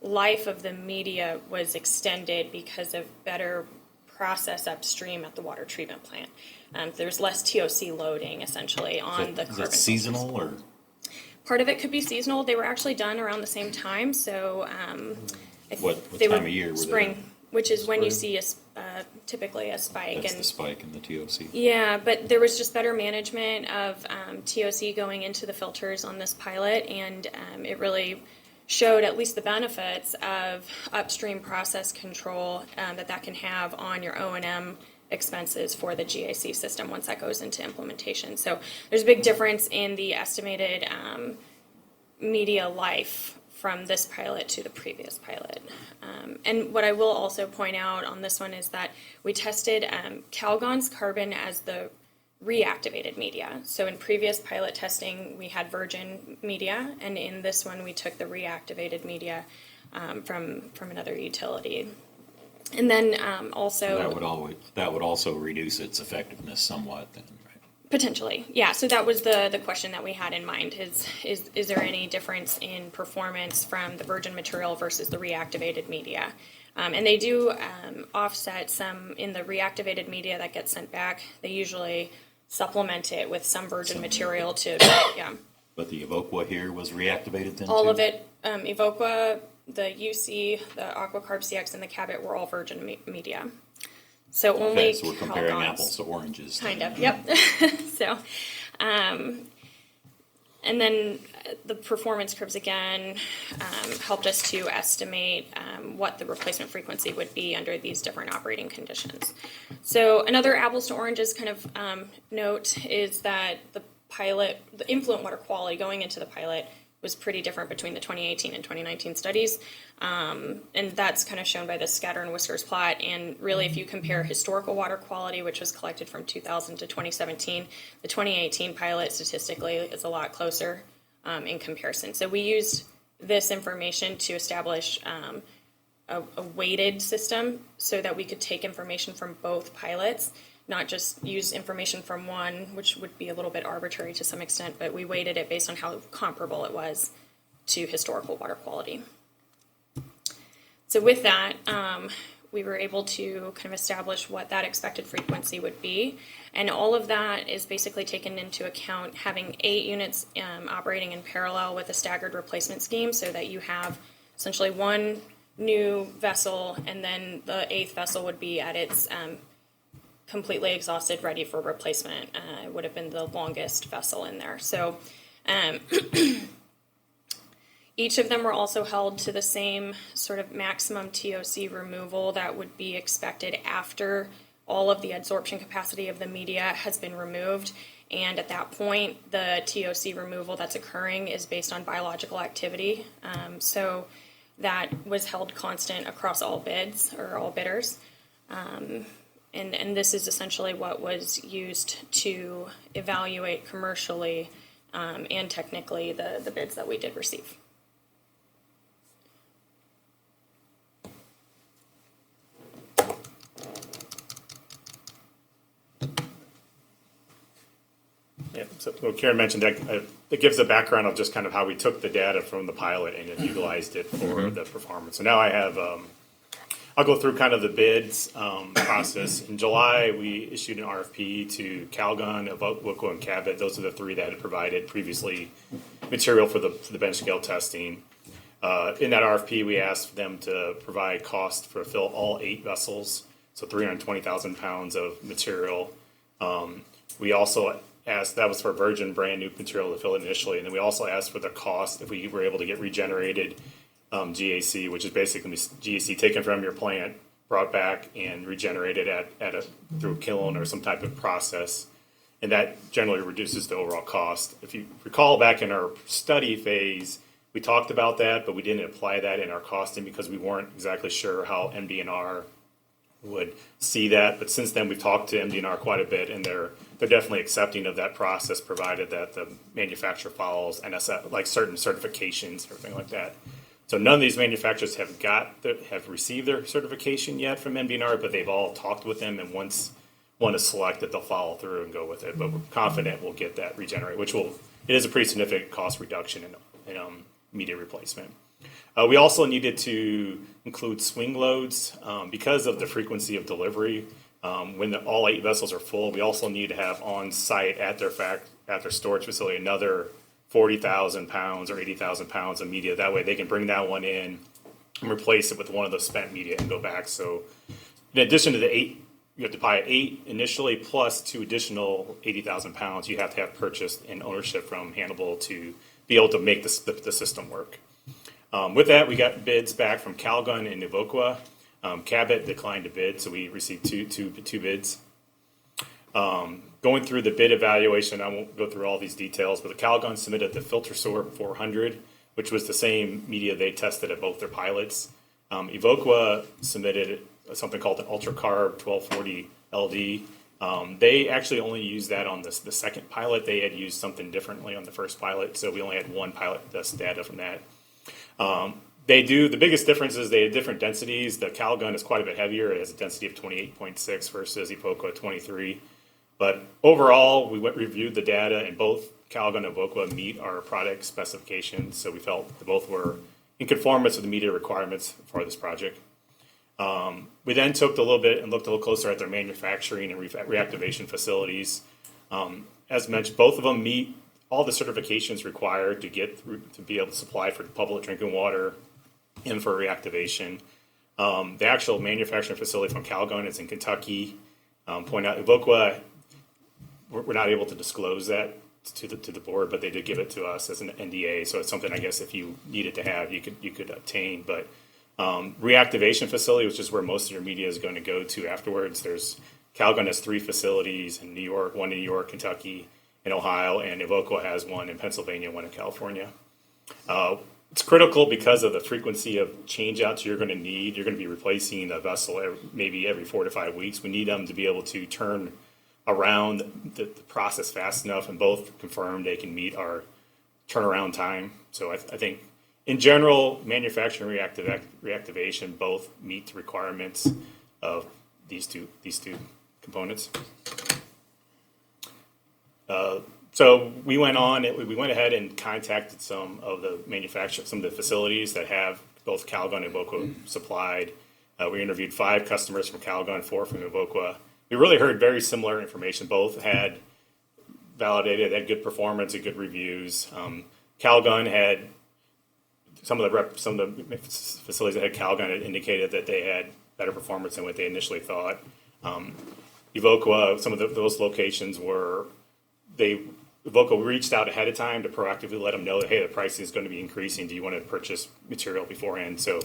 life of the media was extended because of better process upstream at the water treatment plant. There's less TOC loading essentially on the carbon. Is that seasonal or? Part of it could be seasonal. They were actually done around the same time, so What they time were of year were they? spring, which is when you see typically a spike. That's the spike in the TOC. Yeah, but there was just better management of TOC going into the filters on this pilot, and it really showed at least the benefits of upstream process control that can have on your O&M expenses for the GAC system once that goes into implementation. So there's a big difference in the estimated media life from this pilot to the previous pilot. And what I will also point out on this one is that we tested Calgon's carbon as the reactivated media. So in previous pilot testing, we had virgin media, and in this one, we took the reactivated media from another utility. And then also That would also reduce its effectiveness somewhat then, right? potentially, yeah. So that was the question that we had in mind: is there any difference in performance from the virgin material versus the reactivated media? And they do offset some in the reactivated media that gets sent back. They usually supplement it with some virgin material to, yeah. But the Evoqua here was reactivated then All too? of it, Evoqua, the UC, the AquaCarb CX, and the Cabot were all virgin media. So only Okay, so we're comparing Calgon's. apples to oranges. Kind of, yep. So, and then the performance curves again helped us to estimate what the replacement frequency would be under these different operating conditions. So another apples to oranges kind of note is that the influent water quality going into the pilot was pretty different between the 2018 and 2019 studies. And that's kind of shown by the scatter and whiskers plot. And really, if you compare historical water quality, which was collected from 2000 to 2017, the 2018 pilot statistically is a lot closer in comparison. So we used this information to establish a weighted system so that we could take information from both pilots, not just use information from one, which would be a little bit arbitrary to some extent, but we weighted it based on how comparable it was to historical water quality. So with that, we were able to kind of establish what that expected frequency would be. And all of that is basically taken into account having 8 units operating in parallel with a staggered replacement scheme so that you have essentially one new vessel and then the 8th vessel would be at its completely exhausted, ready for replacement. It would have been the longest vessel in there. So each of them were also held to the same sort of maximum TOC removal that would be expected after all of the adsorption capacity of the media has been removed. And at that point, the TOC removal that's occurring is based on biological activity. So that was held constant across all bids or all bidders. And this is essentially what was used to evaluate commercially and technically the bids that we did receive. Yeah, so well, Karen mentioned that it gives a background of just kind of how we took the data from the pilot and then utilized it for the performance. So now I have, I'll go through kind of the bids process. In July, we issued an RFP to Calgon, Evoqua, and Cabot. Those are the 3 that had provided previously material for the bench scale testing. In that RFP, we asked them to provide cost for fill all 8 vessels, so 320,000 pounds of material. We also asked, that was for virgin brand new material to fill it initially, and then we also asked for the cost if we were able to get regenerated GAC, which is basically GAC taken from your plant, brought back and regenerated through a kiln or some type of process, and that generally reduces the overall cost. If you recall back in our study phase, we talked about that, but we didn't apply that in our costing because we weren't exactly sure how MDNR would see that. But since then, we've talked to MDNR quite a bit, and they're definitely accepting of that process, provided that the manufacturer follows NSF, like certain certifications, everything like that. So none of these manufacturers have received their certification yet from MDNR, but they've all talked with them, and once one is selected, they'll follow through and go with it. But we're confident we'll get that regenerate, it is a pretty significant cost reduction in media replacement. We also needed to include swing loads because of the frequency of delivery. When all 8 vessels are full, we also need to have on site at their storage facility another 40,000 pounds or 80,000 pounds of media. That way they can bring that one in and replace it with one of the spent media and go back. So in addition to the 8, you have to buy 8 initially plus 2 additional 80,000 pounds you have to have purchased in ownership from Hannibal to be able to make the system work. With that, we got bids back from Calgon and Evoqua. Cabot declined to bid, so we received two bids. Going through the bid evaluation, I won't go through all these details, but the Calgon submitted the FilterSorb 400, which was the same media they tested at both their pilots. Evoqua submitted something called an UltraCarb 1240 LD. They actually only used that on the second pilot. They had used something differently on the first pilot, so we only had one pilot test data from that. The biggest difference is they had different densities. The Calgon is quite a bit heavier. It has a density of 28.6 versus Evoqua 23. But overall, we reviewed the data, and both Calgon and Evoqua meet our product specifications, so we felt that both were in conformance with the media requirements for this project. We then took a little bit and looked a little closer at their manufacturing and reactivation facilities. As mentioned, both of them meet all the certifications required to be able to supply for public drinking water and for reactivation. The actual manufacturing facility from Calgon is in Kentucky. Point out, Evoqua, we're not able to disclose that to the board, but they did give it to us as an NDA, so it's something I guess if you needed to have, you could obtain. But reactivation facility, which is where most of your media is going to go to afterwards. Calgon has 3 facilities in New York, one in New York, Kentucky, and Ohio, and Evoqua has one in Pennsylvania, one in California. It's critical because of the frequency of change-outs you're going to need. You're going to be replacing a vessel maybe every 4 to 5 weeks. We need them to be able to turn around the process fast enough, and both confirmed they can meet our turnaround time. So I think, in general, manufacturing and reactivation both meet the requirements of these two components. So we went ahead and contacted some of the facilities that have both Calgon and Evoqua supplied. We interviewed 5 customers from Calgon, 4 from Evoqua. We really heard very similar information. Both had had good performance and good reviews. Calgon had some of the facilities that had Calgon had indicated that they had better performance than what they initially thought. Evoqua, some of those locations Evoqua reached out ahead of time to proactively let them know that, hey, the pricing is going to be increasing. Do you want to purchase material beforehand? So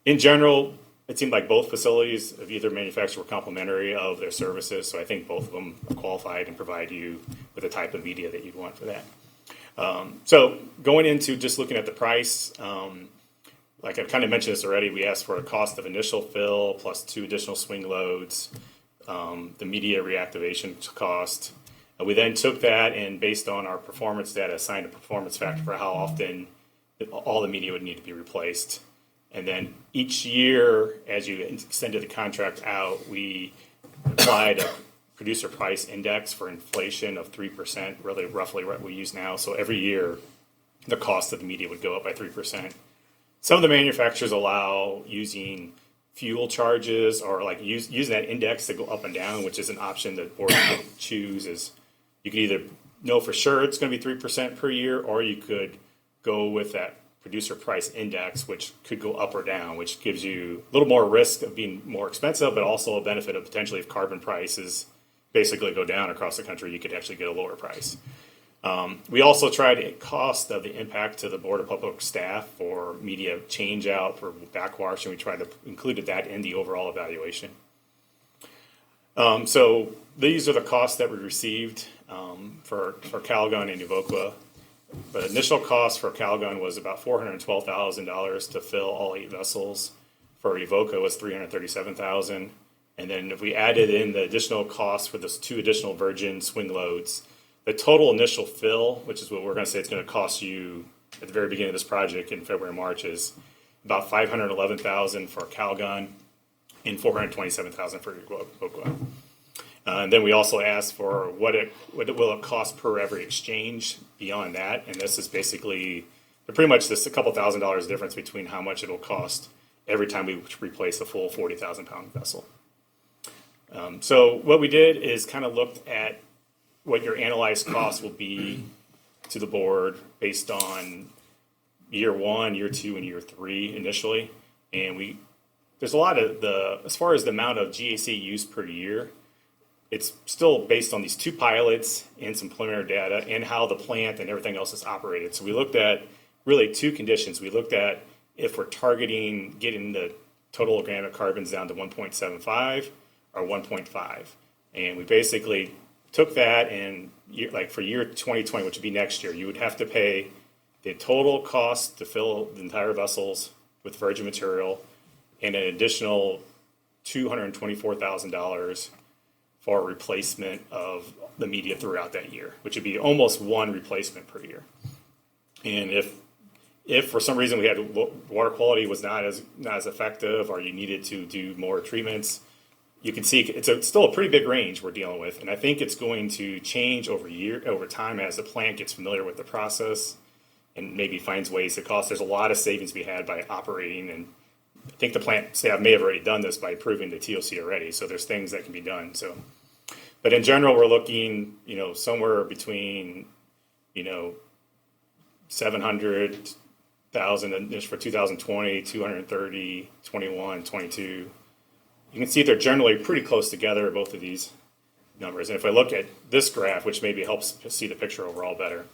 in general, it seemed like both facilities of either manufacturer were complimentary of their services. So I think both of them are qualified and provide you with the type of media that you'd want for that. So going into just looking at the price, like I kind of mentioned this already, we asked for a cost of initial fill plus 2 additional swing loads, the media reactivation cost. We then took that and based on our performance data, assigned a performance factor for how often all the media would need to be replaced. And then each year, as you extended the contract out, we applied a producer price index for inflation of 3%, really roughly what we use now. So every year, the cost of the media would go up by 3%. Some of the manufacturers allow using fuel charges or like using that index to go up and down, which is an option that board can choose. You could either know for sure it's going to be 3% per year, or you could go with that producer price index, which could go up or down, which gives you a little more risk of being more expensive, but also a benefit of potentially if carbon prices basically go down across the country, you could actually get a lower price. We also tried a cost of the impact to the Board of Public Staff for media change out for backwash, and we tried to include that in the overall evaluation. So these are the costs that we received for Calgon and Evoqua. The initial cost for Calgon was about $412,000 to fill all 8 vessels. For Evoqua was $337,000. And then if we added in the additional costs for those 2 additional Virgin swing loads, the total initial fill, which is what we're going to say it's going to cost you at the very beginning of this project in February and March, is about $511,000 for Calgon and $427,000 for Evoqua. And then we also asked for what will it cost per every exchange beyond that, and this is basically pretty much this a couple $1,000s difference between how much it'll cost every time we replace a full 40,000 pound vessel. So what we did is kind of looked at what your analyzed cost will be to the board based on year 1, year 2, and year 3 initially, and there's a lot of as far as the amount of GAC used per year. It's still based on these 2 pilots and some preliminary data and how the plant and everything else is operated. So we looked at really 2 conditions. We looked at if we're targeting getting the total organic carbons down to 1.75 or 1.5. And we basically took that and like for year 2020, which would be next year, you would have to pay the total cost to fill the entire vessels with virgin material and an additional $224,000 for replacement of the media throughout that year, which would be almost 1 replacement per year. And if for some reason we had water quality was not as effective, or you needed to do more treatments, you can see it's still a pretty big range we're dealing with. And I think it's going to change over time as the plant gets familiar with the process and maybe finds ways to cost. There's a lot of savings to be had by operating, and I think the plant staff may have already done this by improving the TOC already. So there's things that can be done. So, but in general, we're looking, somewhere between, 700,000 for 2020, 230, 21, 22. You can see they're generally pretty close together, both of these numbers. And if I look at this graph, which maybe helps see the picture overall better,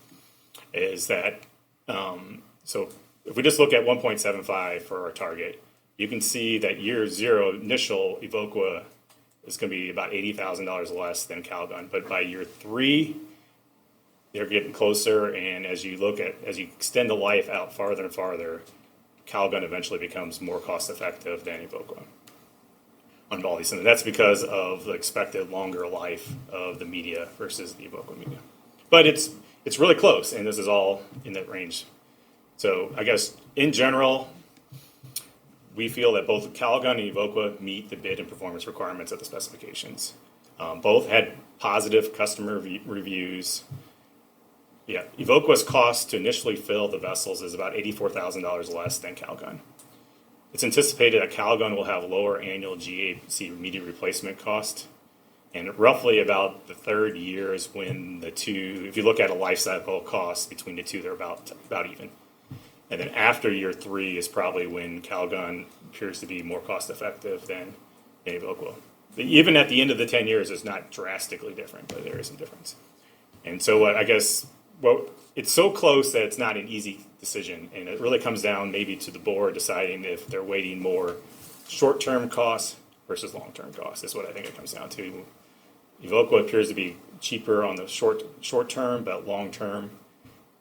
is that, so if we just look at 1.75 for our target, you can see that year 0 initial Evoqua is going to be about $80,000 less than Calgon. But by year 3, they're getting closer. And as you extend the life out farther and farther, Calgon eventually becomes more cost effective than Evoqua on all these things. And that's because of the expected longer life of the media versus the Evoqua media. But it's really close, and this is all in that range. So I guess in general, we feel that both Calgon and Evoqua meet the bid and performance requirements of the specifications. Both had positive customer reviews. Yeah, Evoqua's cost to initially fill the vessels is about $84,000 less than Calgon. It's anticipated that Calgon will have lower annual GAC media replacement cost, and roughly about the 3rd year is when the 2, if you look at a life cycle cost between the 2, they're about even. And then after year 3 is probably when Calgon appears to be more cost effective than Evoqua. But even at the end of the 10 years, it's not drastically different, but there is some difference. And so it's so close that it's not an easy decision. And it really comes down maybe to the board deciding if they're weighting more short-term costs versus long-term costs. Is what I think it comes down to. Evoqua appears to be cheaper on the short term, but long-term,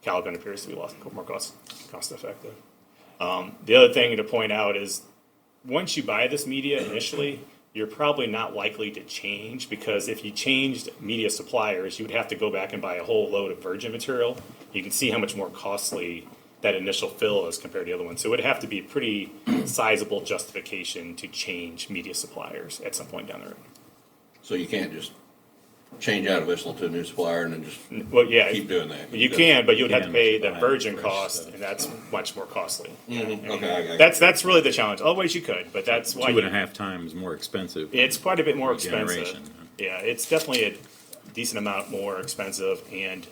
Calgon appears to be more cost effective. The other thing to point out is once you buy this media initially, you're probably not likely to change, because if you changed media suppliers, you would have to go back and buy a whole load of virgin material. You can see how much more costly that initial fill is compared to the other one. So it would have to be a pretty sizable justification to change media suppliers at some point down the road. So you can't just change out a vessel to a new supplier and then just keep doing that. You can, but you would have to pay the virgin cost, and that's much more costly. Mm-hmm. Okay, that's really the challenge. Otherwise, you could, but that's why 2.5 times more expensive. It's quite a bit more expensive. Generation. Yeah, it's definitely a decent amount more expensive, and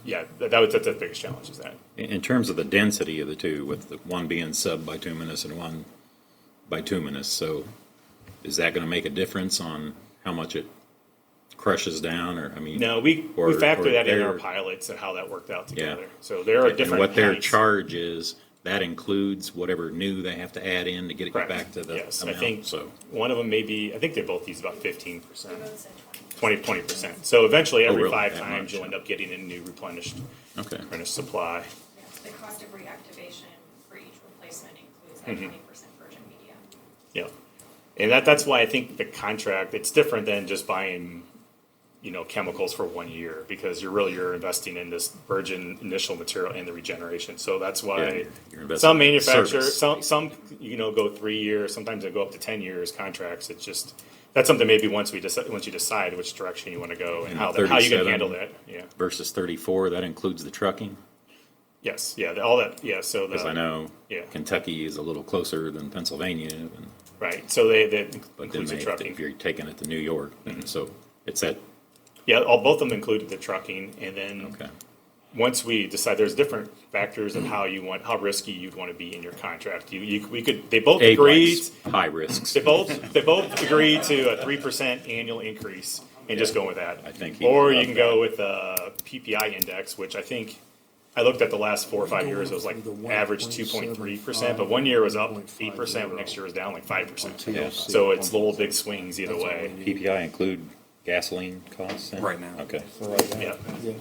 that's the biggest challenge is that. In terms of the density of the 2, with the one being sub-bituminous and one bituminous, so is that going to make a difference on how much it crushes down, or, I mean? No, we or- factor or that in our their- pilots and how that worked out Yeah. together. So there are different And what their heights. charge is, that includes whatever new they have to add in to get it Correct. back to the Yes, I amount, think so. one of them I think they both use about 15%. 20%. So eventually, every really? 5 That times, much? you'll end up getting a new replenished Okay. supply. Yes, the cost of reactivation for each replacement includes that Mm-hmm. 20% virgin media. Yeah. And that's why I think the contract, it's different than just buying, chemicals for 1 year, because you're investing in this virgin initial material and the regeneration. So that's Yeah, why you're investing some in manufacturers, service. some go 3 years, sometimes they go up to 10 years contracts. It's just, that's something maybe once you decide which direction you want to go and And how you can 37 handle that. Yeah. Versus 34, that includes the trucking? Yes. Yeah. All that. Yeah. So Because I know yeah. Kentucky is a little closer than Pennsylvania, Right. So that but then includes the trucking. if you're taking it to New York, and so it's that, Yeah. Both of them included the trucking, and then okay. once we decide, there's different factors of how risky you'd want to be in your contract. They both agreed. High risks. They both agreed to a 3% annual increase, and just go with that. I think he Or would you love can go with a PPI index, which I think I looked at the last 4 or 5 years. It was like average 2.3%, but 1 year was up 8%, next year was down like 5%. Yeah. So it's little big swings either way. PPI include gasoline costs? then? Right now. Okay. Yeah.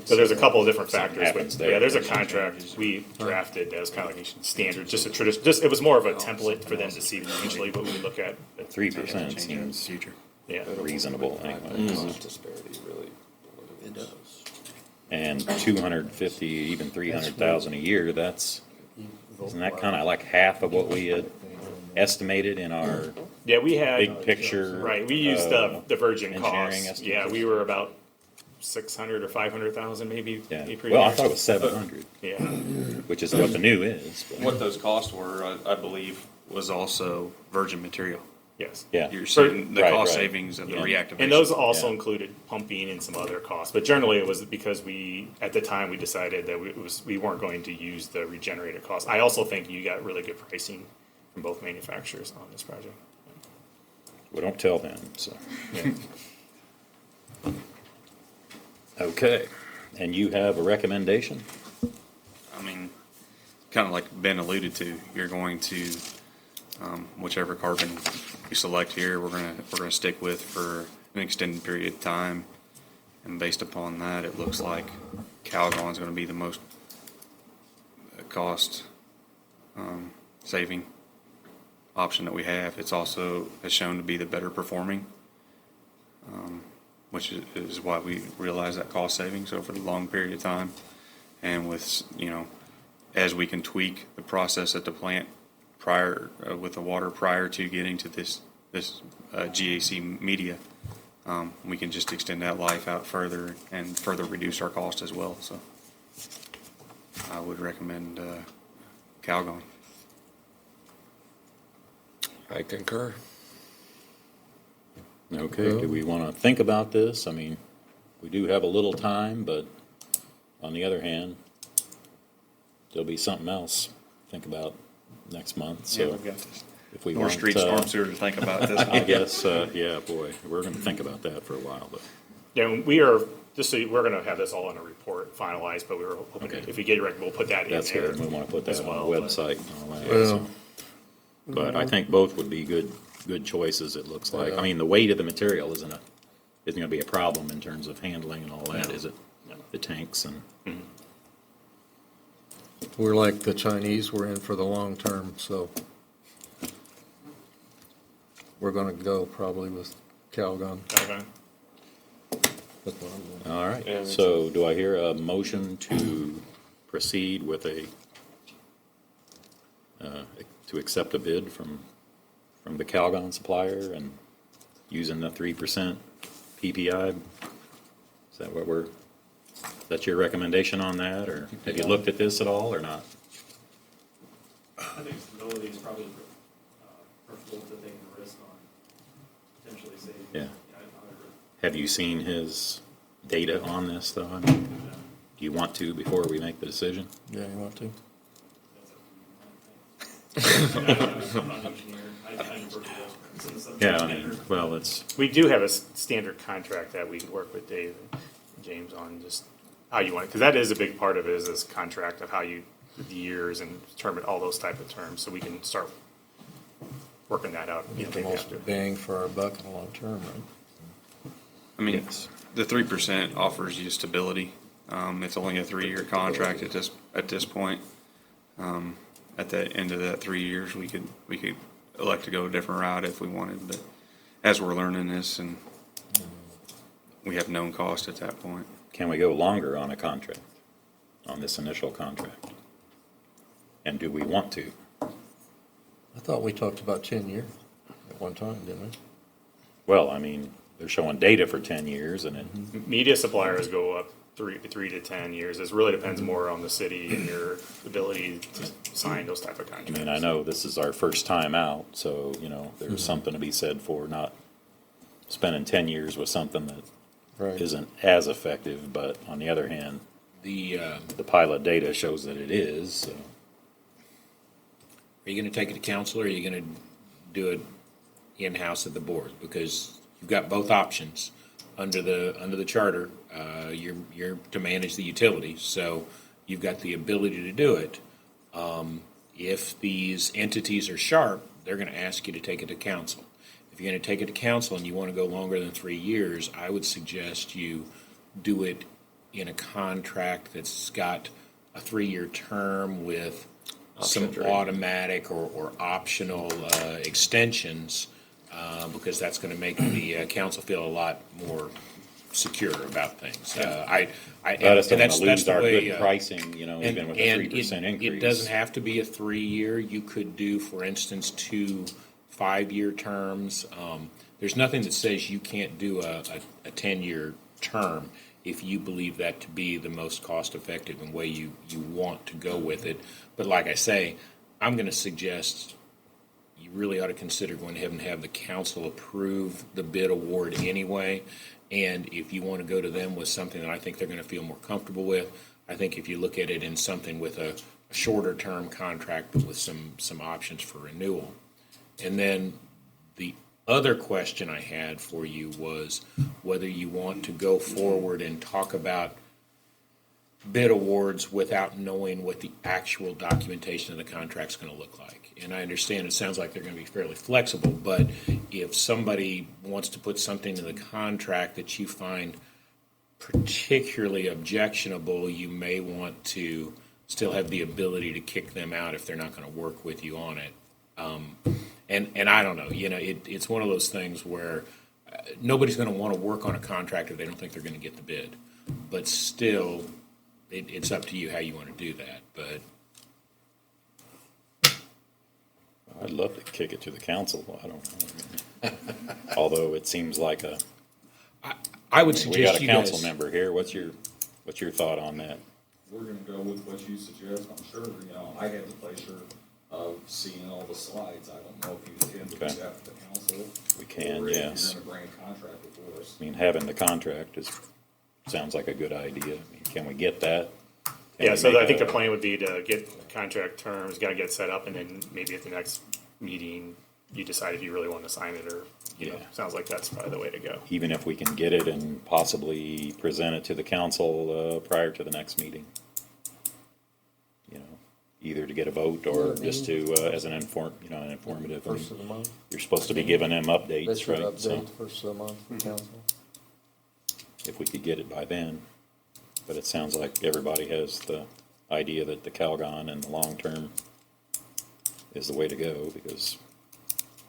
So there's a couple of different Something factors. happens But there. yeah, there's a contract we drafted as kind of like a standard, just a tradition. It was more of a template for them to see usually what we look at. 3% seems Yeah. reasonable anyway. Disparity really. It does. And 250, even 300,000 a year, isn't that kind of like half of what we had estimated in our Yeah, we had big picture? right. We used the virgin engineering costs. estimates? Yeah, we were about 600 or 500,000 maybe. Yeah. per Well, I year. thought it was 700, Yeah. which is what the new is. but- What those costs were, I believe, was also virgin material. Yes. Yeah. You're seeing the Right, cost right. savings of the Yeah. reactivation. And those also Yeah. included pumping and some other costs, but generally it was because at the time we decided that we weren't going to use the regenerated cost. I also think you got really good pricing from both manufacturers on this project. We don't tell them, so. Yeah. Okay. And you have a recommendation? I mean, kind of like Ben alluded to, you're going to whichever carbon you select here, we're gonna stick with for an extended period of time, and based upon that, it looks like Calgon is going to be the most cost saving option that we have. It's also has shown to be the better performing, which is why we realize that cost savings over a long period of time, and with as we can tweak the process at the plant prior with the water prior to getting to this GAC media, we can just extend that life out further and further reduce our cost as well. So I would recommend Calgon. I concur. Okay, do we want to think about this? I mean, we do have a little time, but on the other hand, there'll be something else to think about next month, so we've got if we more want, street storm sewer to think about this. I guess, yeah, boy, we're going to think about that for a while, but, Yeah, we're going to have this all in a report finalized, but we were hoping Okay. if we get it right, we'll put that that's in there. good, and we want to put that as on well, the but- website and all that. Well, so. But I think both would be good choices, it looks like. I mean, the weight of the material isn't going to be a problem in terms of handling and all that, is it? No. The tanks and, We're like the Chinese, we're in for the long term, so we're going to go probably with Calgon. Okay. That's what I'm doing. all right. Yeah, me So do I hear a motion to proceed with to accept a bid from the Calgon supplier and using the 3% PPI? Is that your recommendation on that, or have you looked at this at all, or not? I think stability is probably preferable to taking the risk on potentially saving. Yeah. Have you seen his data on this, though? I mean, do you want to before we make the decision? Yeah, you want to? I'm not an engineer. I defer to those. Yeah, I mean, well, it's, We do have a standard contract that we work with Dave and James on, just how you want it, because that is a big part of it, is this contract of how you, the years and determine all those type of terms, so we can start working that out. Get the if we most have to. bang for our buck in the long term, right? I mean, yes. the 3% offers you stability. It's only a 3-year contract at this point. At the end of that 3 years, we could elect to go a different route if we wanted, but as we're learning this, and we have known cost at that point. Can we go longer on a contract, on this initial contract? And do we want to? I thought we talked about 10 years at one time, didn't we? Well, I mean, they're showing data for 10 years, and it, Media suppliers go up 3 to 10 years. It really depends more on the city and your ability to sign those type of I contracts. mean, I know this is our first time out, so, you know, there's something to be said for not spending 10 years with something that Right. isn't as effective, but on the other hand, the pilot data shows that it is, so. Are you going to take it to council, or are you going to do it in-house at the board? Because you've got both options under the charter. You're to manage the utilities, so you've got the ability to do it. If these entities are sharp, they're going to ask you to take it to council. If you're going to take it to council and you want to go longer than 3 years, I would suggest you do it in a contract that's got a 3-year term with some automatic or optional extensions, because that's going to make the council feel a lot more secure about things. But it's going to lose our good pricing, you know, even with a 3% increase. It doesn't have to be a 3-year. You could do, for instance, 2 5-year terms. There's nothing that says you can't do a 10-year term if you believe that to be the most cost-effective and way you want to go with it. But like I say, I'm going to suggest you really ought to consider going ahead and have the council approve the bid award anyway. And if you want to go to them with something that I think they're going to feel more comfortable with, I think if you look at it in something with a shorter term contract but with some options for renewal. And then the other question I had for you was whether you want to go forward and talk about bid awards without knowing what the actual documentation of the contract's going to look like. And I understand it sounds like they're going to be fairly flexible, but if somebody wants to put something in the contract that you find particularly objectionable, you may want to still have the ability to kick them out if they're not going to work with you on it. And I don't know, you know, it's one of those things where nobody's going to want to work on a contract if they don't think they're going to get the bid. But still, it's up to you how you want to do that. But I'd love to kick it to the council. I don't know. Although it seems like I would we suggest got a you council guys, member here. What's your thought on that? We're gonna go with what you suggest, I'm sure, you know, I had the pleasure of seeing all the slides. I don't know if you intend to do Okay. that for the council. We can, or if yes. You're gonna bring a contract before us. I mean, having the contract sounds like a good idea. I mean, can we get that? Can Yeah, we so make I think a- the plan would be to get contract terms, gotta get set up, and then maybe at the next meeting, you decide if you really want to sign it, or, you know, Yeah. sounds like that's probably the way to go. Even if we can get it and possibly present it to the council prior to the next meeting. You know, either to get a vote or just to, as an informative. I mean, First of the month. you're supposed to be giving them They updates, should right? So update first of the month for council. if we could get it by then. But it sounds like everybody has the idea that the Calgon and the long term is the way to go, because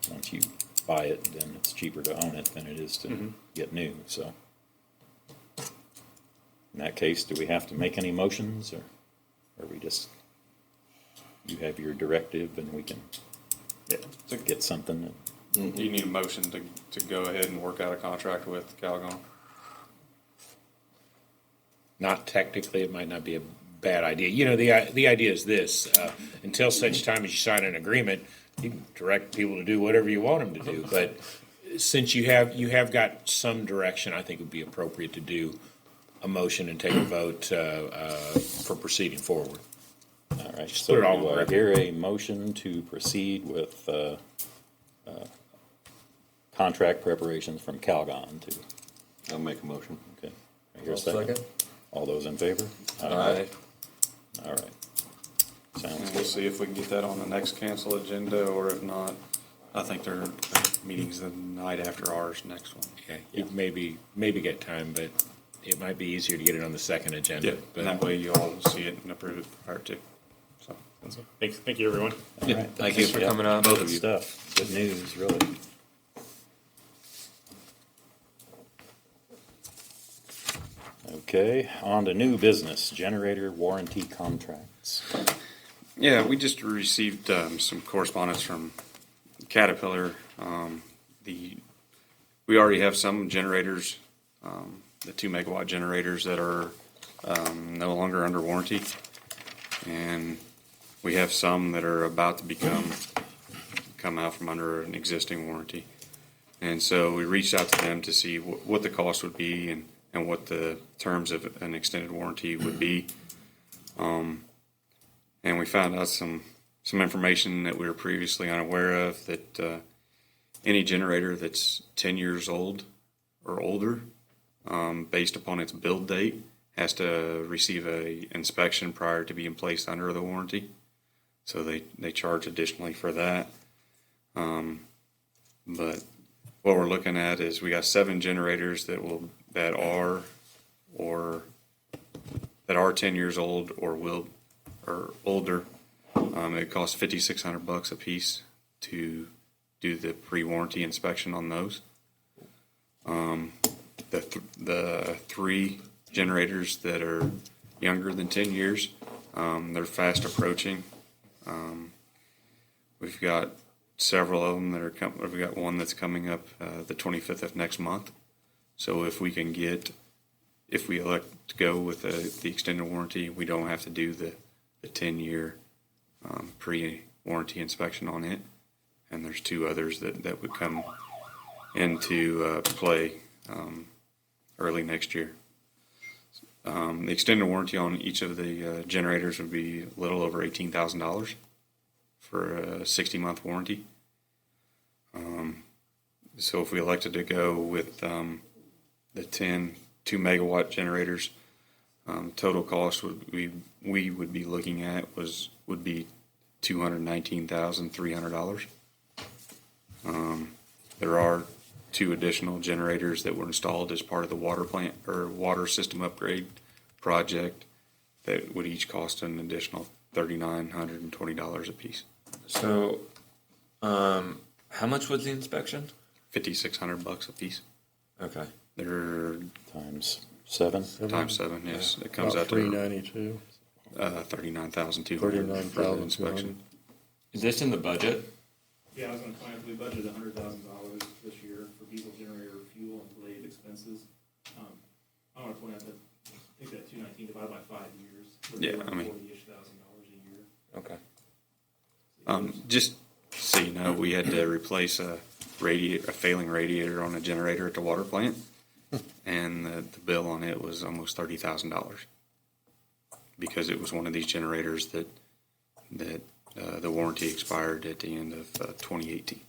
once you buy it, then it's cheaper to own it than it is to get new, so. In that case, do we have to make any motions, or we just, you have your directive and we can Yeah. get something? You need a motion to go ahead and work out a contract with Calgon. not technically, it might not be a bad idea. You know, the idea is this, until such time as you sign an agreement, you can direct people to do whatever you want them to do. But since you have got some direction, I think it would be appropriate to do a motion and take a vote for proceeding forward. All right, Just so put it all do on I record. hear a motion to proceed with contract preparations from Calgon to, I'll make a motion. okay. I hear a second. All those in favor? Aye. All right. Sounds And we'll good. see if we can get that on the next council agenda, or if not, I think their meeting's the night after ours, next one. Yeah, you maybe get time, but it might be easier to get it on the second agenda. Yeah, But and that way you all will see it and approve it prior to. So, That's it. Thank you, everyone. All right. Thank you for Yeah, coming out. Both of you. Stuff. Good news, really. Okay, on to new business, generator warranty contracts. yeah, we just received some correspondence from Caterpillar. We already have some generators, the 2 megawatt generators that are no longer under warranty, and we have some that are about to come out from under an existing warranty. And so we reached out to them to see what the cost would be and what the terms of an extended warranty would be. And we found out some information that we were previously unaware of, that any generator that's 10 years old or older, based upon its build date, has to receive a inspection prior to being placed under the warranty. So they charge additionally for that. But what we're looking at is we got 7 generators that are 10 years old or older. It costs $5,600 a piece to do the pre-warranty inspection on those. The 3 generators that are younger than 10 years, they're fast approaching. We've got several of them that are we've got one that's coming up the 25th of next month. So if we elect to go with the extended warranty, we don't have to do the 10-year pre-warranty inspection on it. And there's 2 others that would come into play early next year. The extended warranty on each of the generators would be a little over $18,000 for a 60-month warranty. So if we elected to go with the 10 2-megawatt generators, total cost we would be looking at would be $219,300. There are 2 additional generators that were installed as part of the water plant or water system upgrade project that would each cost an additional $3,920 a piece. So, how much was the inspection? $5,600 a piece. Okay. They're Times 7. times 7. Yes, it comes out to $392. $39,200 for the inspection. Is this in the budget? Yeah, I was gonna plan, we budgeted $100,000 this year for diesel generator fuel and related expenses. I wanna point out that, I think that 219 divided by 5 years. Yeah, I mean- $40,000 a year. Okay. Just so you know, we had to replace a failing radiator on a generator at the water plant, and the bill on it was almost $30,000 because it was one of these generators that the warranty expired at the end of 2018.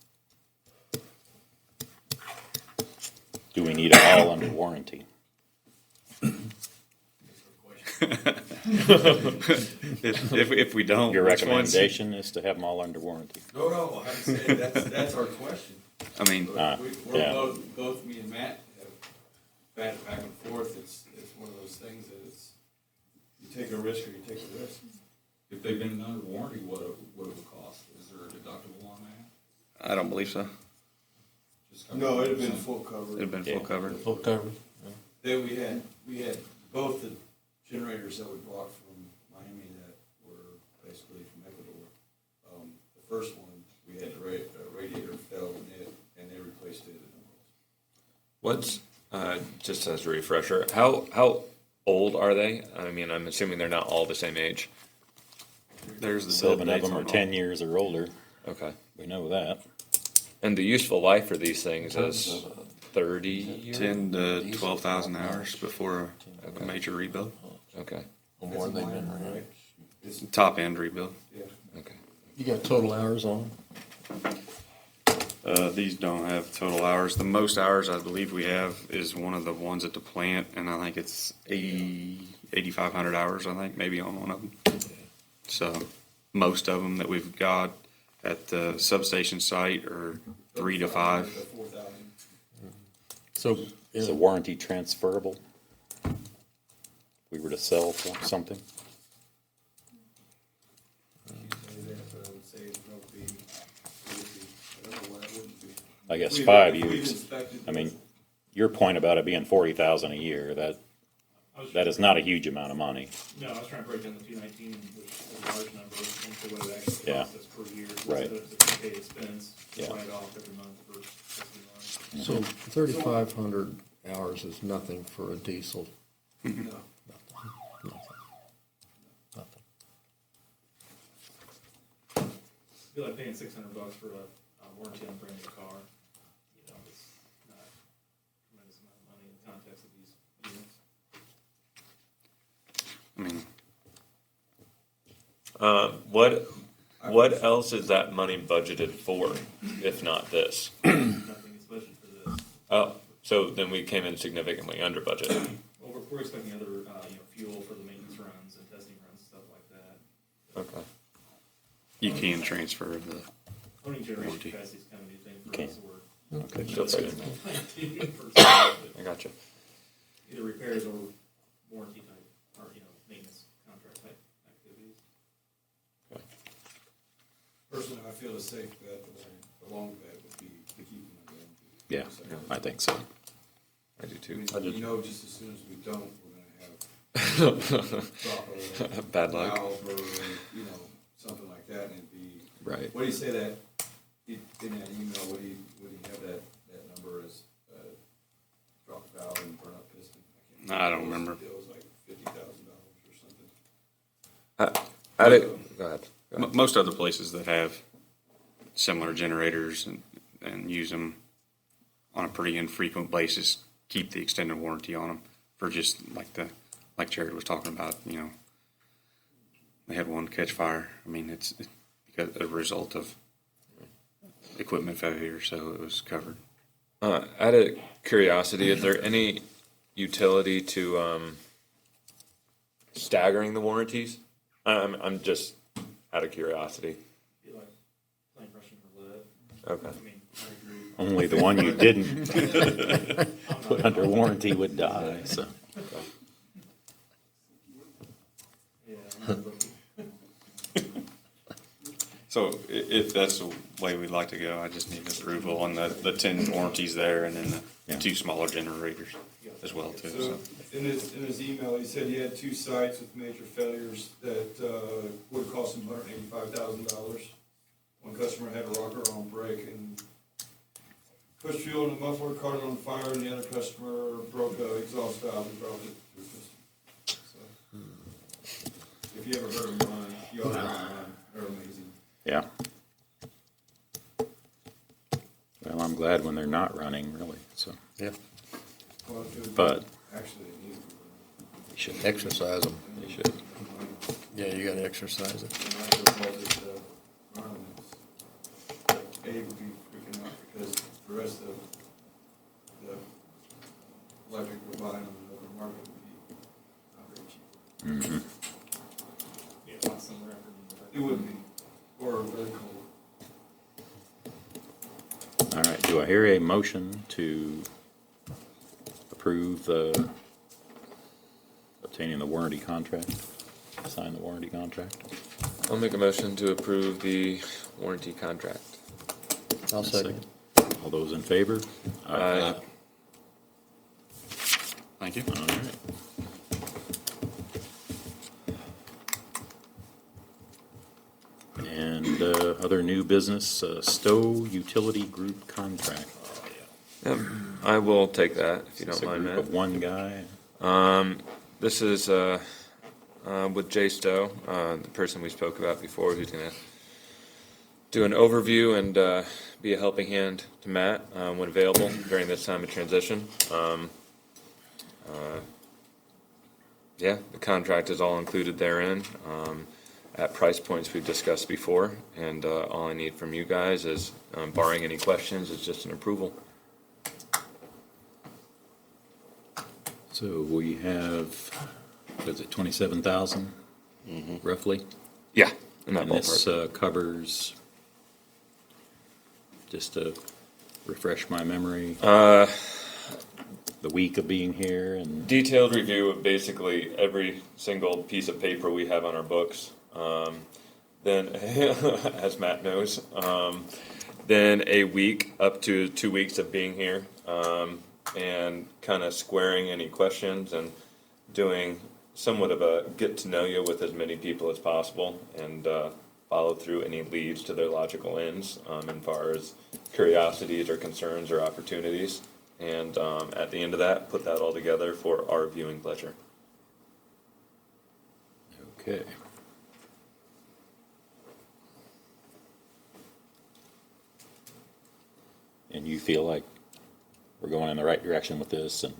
Do we need it all under warranty? If we don't, Your which ones? recommendation is to have them all under warranty. No, I said, that's our question. I mean, We're yeah. both me and Matt have batted back and forth. It's one of those things that you take a risk or you take a risk. If they've been under warranty, what would it cost? Is there a deductible on that? I don't believe so. Just cover No, it'd have been 100%? full coverage. It'd have been full covered. Full coverage. Then we had both the generators that we brought from Miami that were basically from Ecuador. The first one, we had a radiator fell in it, and they replaced it. What's, just as a refresher, how old are they? I mean, I'm assuming they're not all the same age. There's the build 7 of dates them are on 10 years or older. Okay. We know that. And the useful life for these things is 30 years? 10 to 12,000 hours before a major rebuild. Okay. More than they've been, right? It's, Top end rebuild. yeah. Okay. You got total hours on? These don't have total hours. The most hours I believe we have is one of the ones at the plant, and I think it's 8,500 hours, I think, maybe on one of them. So most of them that we've got at the substation site are 3 to 5. 4,000. So, Is the warranty transferable? If we were to sell something? I would say it would be, I don't know why it wouldn't be. I guess We've- 5 we've years. inspected I mean, this. your point about it being 40,000 a year, that is not a huge amount of money. No, I was trying to break down the 219, which is a large number, into what it actually Yeah. costs us per year. Right. Instead of the prepaid expense, Yeah. write it off every month for 60 months. so 3,500 hours is nothing for a diesel. No. Nothing. Nothing. It'd be like paying $600 for a warranty on a brand new car. You know, it's not a tremendous amount of money in the context of these units. I mean, What else is that money budgeted for, if not this? Nothing is budgeted for this. Oh, so then we came in significantly under budget. Well, we're expecting other, fuel for the maintenance runs and testing runs, stuff like that. Okay. you can transfer the Owning generation Warranty. capacity is kind of a new thing for Okay. us, so we're Okay, Still that's good. good. I gotcha. either repairs or warranty type, or, maintenance contract type activities. Personally, I feel a safe bet, the long bet would be to keep them in. Yeah, I think so. I do I too. mean, you know, just as soon as we don't, we're gonna have drop a Bad luck. valve or, something like that, and it'd be. Right. What do you say that, in that email, what do you have that number as, drop valve and burn up piston? Can't I don't remember. It was like $50,000 or something. Go ahead. Most other places that have similar generators and use them on a pretty infrequent basis keep the extended warranty on them for just like Jared was talking about. They had one catch fire. I mean, it's because a result of equipment failure, so it was covered. Out of curiosity, is there any utility to staggering the warranties? I'm just out of curiosity. Be like playing Russian roulette. Okay. I mean, I agree. Only the one you didn't put under warranty would die, so. Yeah. I'm not looking. So if that's the way we'd like to go, I just need approval on the 10 warranties there and then the Yeah. 2 smaller generators as well too. So, So. in his email, he said he had 2 sites with major failures that would cost him $185,000. One customer had a rocker on break and pushed fuel in the muffler, caught it on fire, and the other customer broke the exhaust valve and dropped it through the piston. So, if you ever heard them run, you ought to run. They're amazing. Yeah. Well, I'm glad when they're not running, really, so. Yeah. Well, it would- But Actually, they need to be you should, Exercise them. you should. running. Yeah, you gotta exercise it. And I just called it, violence. Abe would be freaking out because the rest of the electric we're buying on the open market would be not very cheap. Mhm. Yeah, lots somewhere after. It would be, or very cold. All right, do I hear a motion to approve the obtaining the warranty contract, sign the warranty contract? I'll make a motion to approve the warranty contract. I'll second. All those in favor? Aye. Thank you. All right. And other new business, Stowe Utility Group contract. Yep, I will take that if you It's don't a mind, group of Matt. one guy. This is with Jay Stowe, the person we spoke about before, who's going to do an overview and be a helping hand to Matt when available during this time of transition. Yeah, the contract is all included therein. at price points we've discussed before. And all I need from you guys is, barring any questions, is just an approval. So we have, is it 27,000 roughly? Yeah, in that And this ballpark. covers, just to refresh my memory, the week of being here and, Detailed review of basically every single piece of paper we have on our books. Then, as Matt knows, then a week up to 2 weeks of being here, and kind of squaring any questions and doing somewhat of a get to know you with as many people as possible, and follow through any leads to their logical ends, as far as curiosities or concerns or opportunities. And at the end of that, put that all together for our viewing pleasure. okay. And you feel like we're going in the right direction with this, and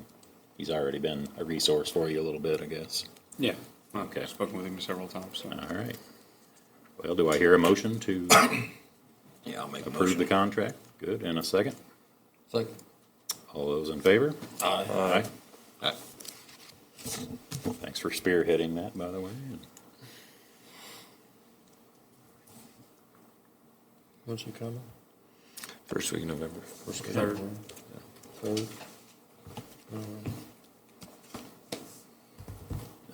he's already been a resource for you a little bit, I guess. Yeah. Okay. I've spoken with him several times. So. All right. Well, do I hear a motion to Yeah, I'll make a approve motion. the contract? Good, and a second? Second. All those in favor? Aye. Aye. Thanks for spearheading that, by the way. When's he coming? First week of November. Third. Third.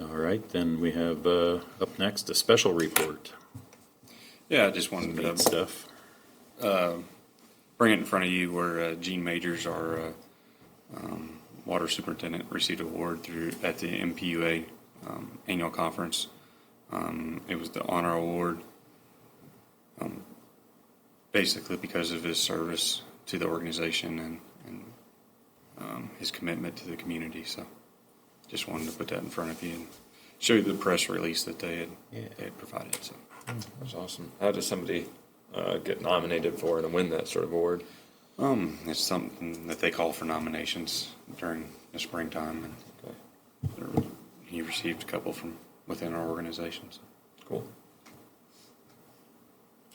All right, then we have up next a special report. Yeah, I just wanted Neat to stuff. bring it in front of you where Gene Majors, our water superintendent, received an award at the MPUA annual conference. It was the honor award, basically because of his service to the organization and his commitment to the community. So, just wanted to put that in front of you and show you the press release that they had provided. So, That's awesome. How does somebody get nominated for and win that sort of award? it's something that they call for nominations during the springtime, and he received a couple from within our organization. So. Cool.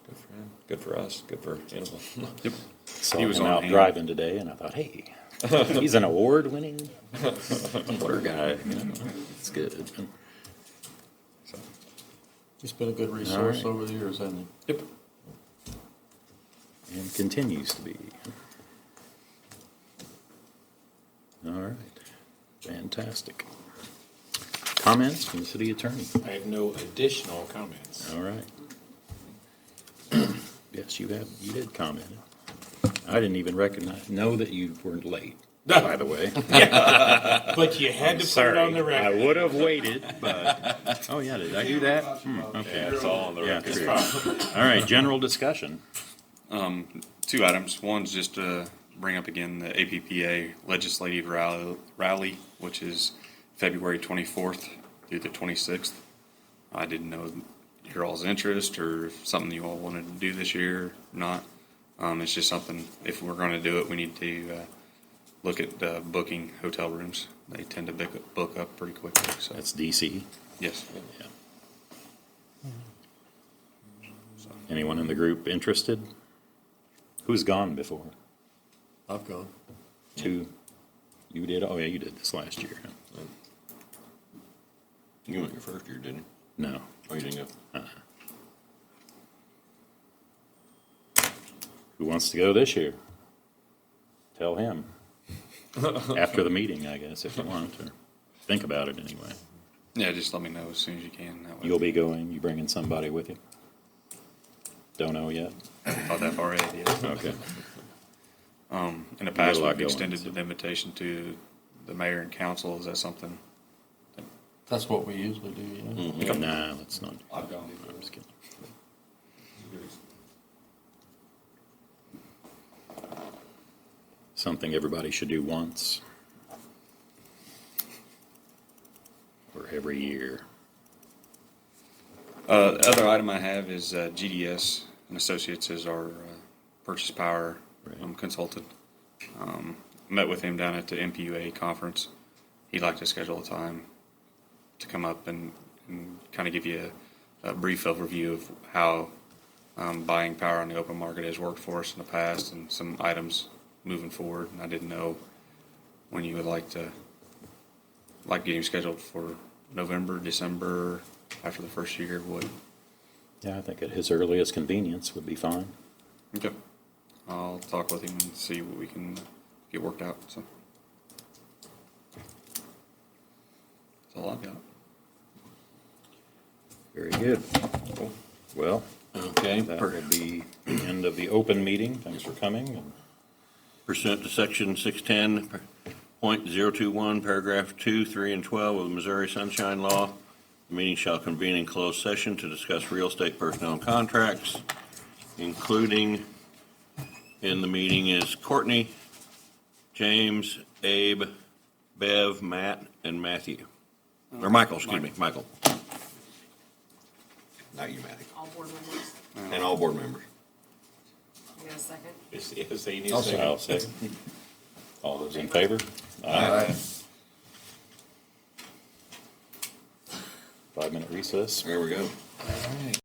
Good for him. Good for us. Good for Hannibal. Yep. Saw He was him on out hand. driving today, and I thought, hey, he's an award-winning water guy. You know, it's good. He's been a good resource right. over the years, hasn't he? Yep. And continues to be. All right. Fantastic. Comments from the city attorney? I have no additional comments. All right. Yes, you did comment. I didn't even know that you weren't late, by the way. But you had to put it on the I record. would have waited, but, oh yeah, did I do that? Okay. It's all on the Yeah, record. true. All right, general discussion. Two items. One's just to bring up again the APPA legislative rally, which is February 24th through the 26th. I didn't know your all's interest or if something you all wanted to do this year or not. It's just something, if we're going to do it, we need to look at booking hotel rooms. They tend to book up pretty quickly. So That's DC. yes. Yeah. Anyone in the group interested? Who's gone before? I've gone. Two. You did? Oh, yeah, you did this last year. You went your first year, didn't you? No. Oh, you didn't go? Who wants to go this year? Tell him. After the meeting, I guess, if you want, or think about it anyway. Yeah, just let me know as soon as you can. That way. You'll be going, you bringing somebody with you? Don't know yet? Not that far ahead yet. Okay. In the past, a lot we've going, extended so. an invitation to the mayor and council. Is that something? That's what we usually do, yeah. Nah, let's not. I've gone I'm just kidding. Something everybody should do once. Or every year. Other item I have is GDS and Associates is our purchase power Right. consultant. Met with him down at the MPUA conference. He'd like to schedule a time to come up and kind of give you a brief overview of how buying power on the open market has worked for us in the past and some items moving forward. And I didn't know when you would like getting scheduled for November, December, after the first year. What? Yeah, I think at his earliest convenience would be fine. Okay. I'll talk with him and see what we can get worked out. So that's all I've got. Very good. Well, Okay, that will be the end of the open meeting. Thanks for coming. And pursuant to section 610.021, paragraph 2, 3, and 12 of the Missouri Sunshine Law, the meeting shall convene in closed session to discuss real estate personnel and contracts, including in the meeting is Courtney, James, Abe, Bev, Matt, and Matthew. Or Michael, excuse me, Michael. Not you, Matthew. All board members. And all board members. You got a second? I'll second. All those in favor? Aye. 5-minute recess. There we go.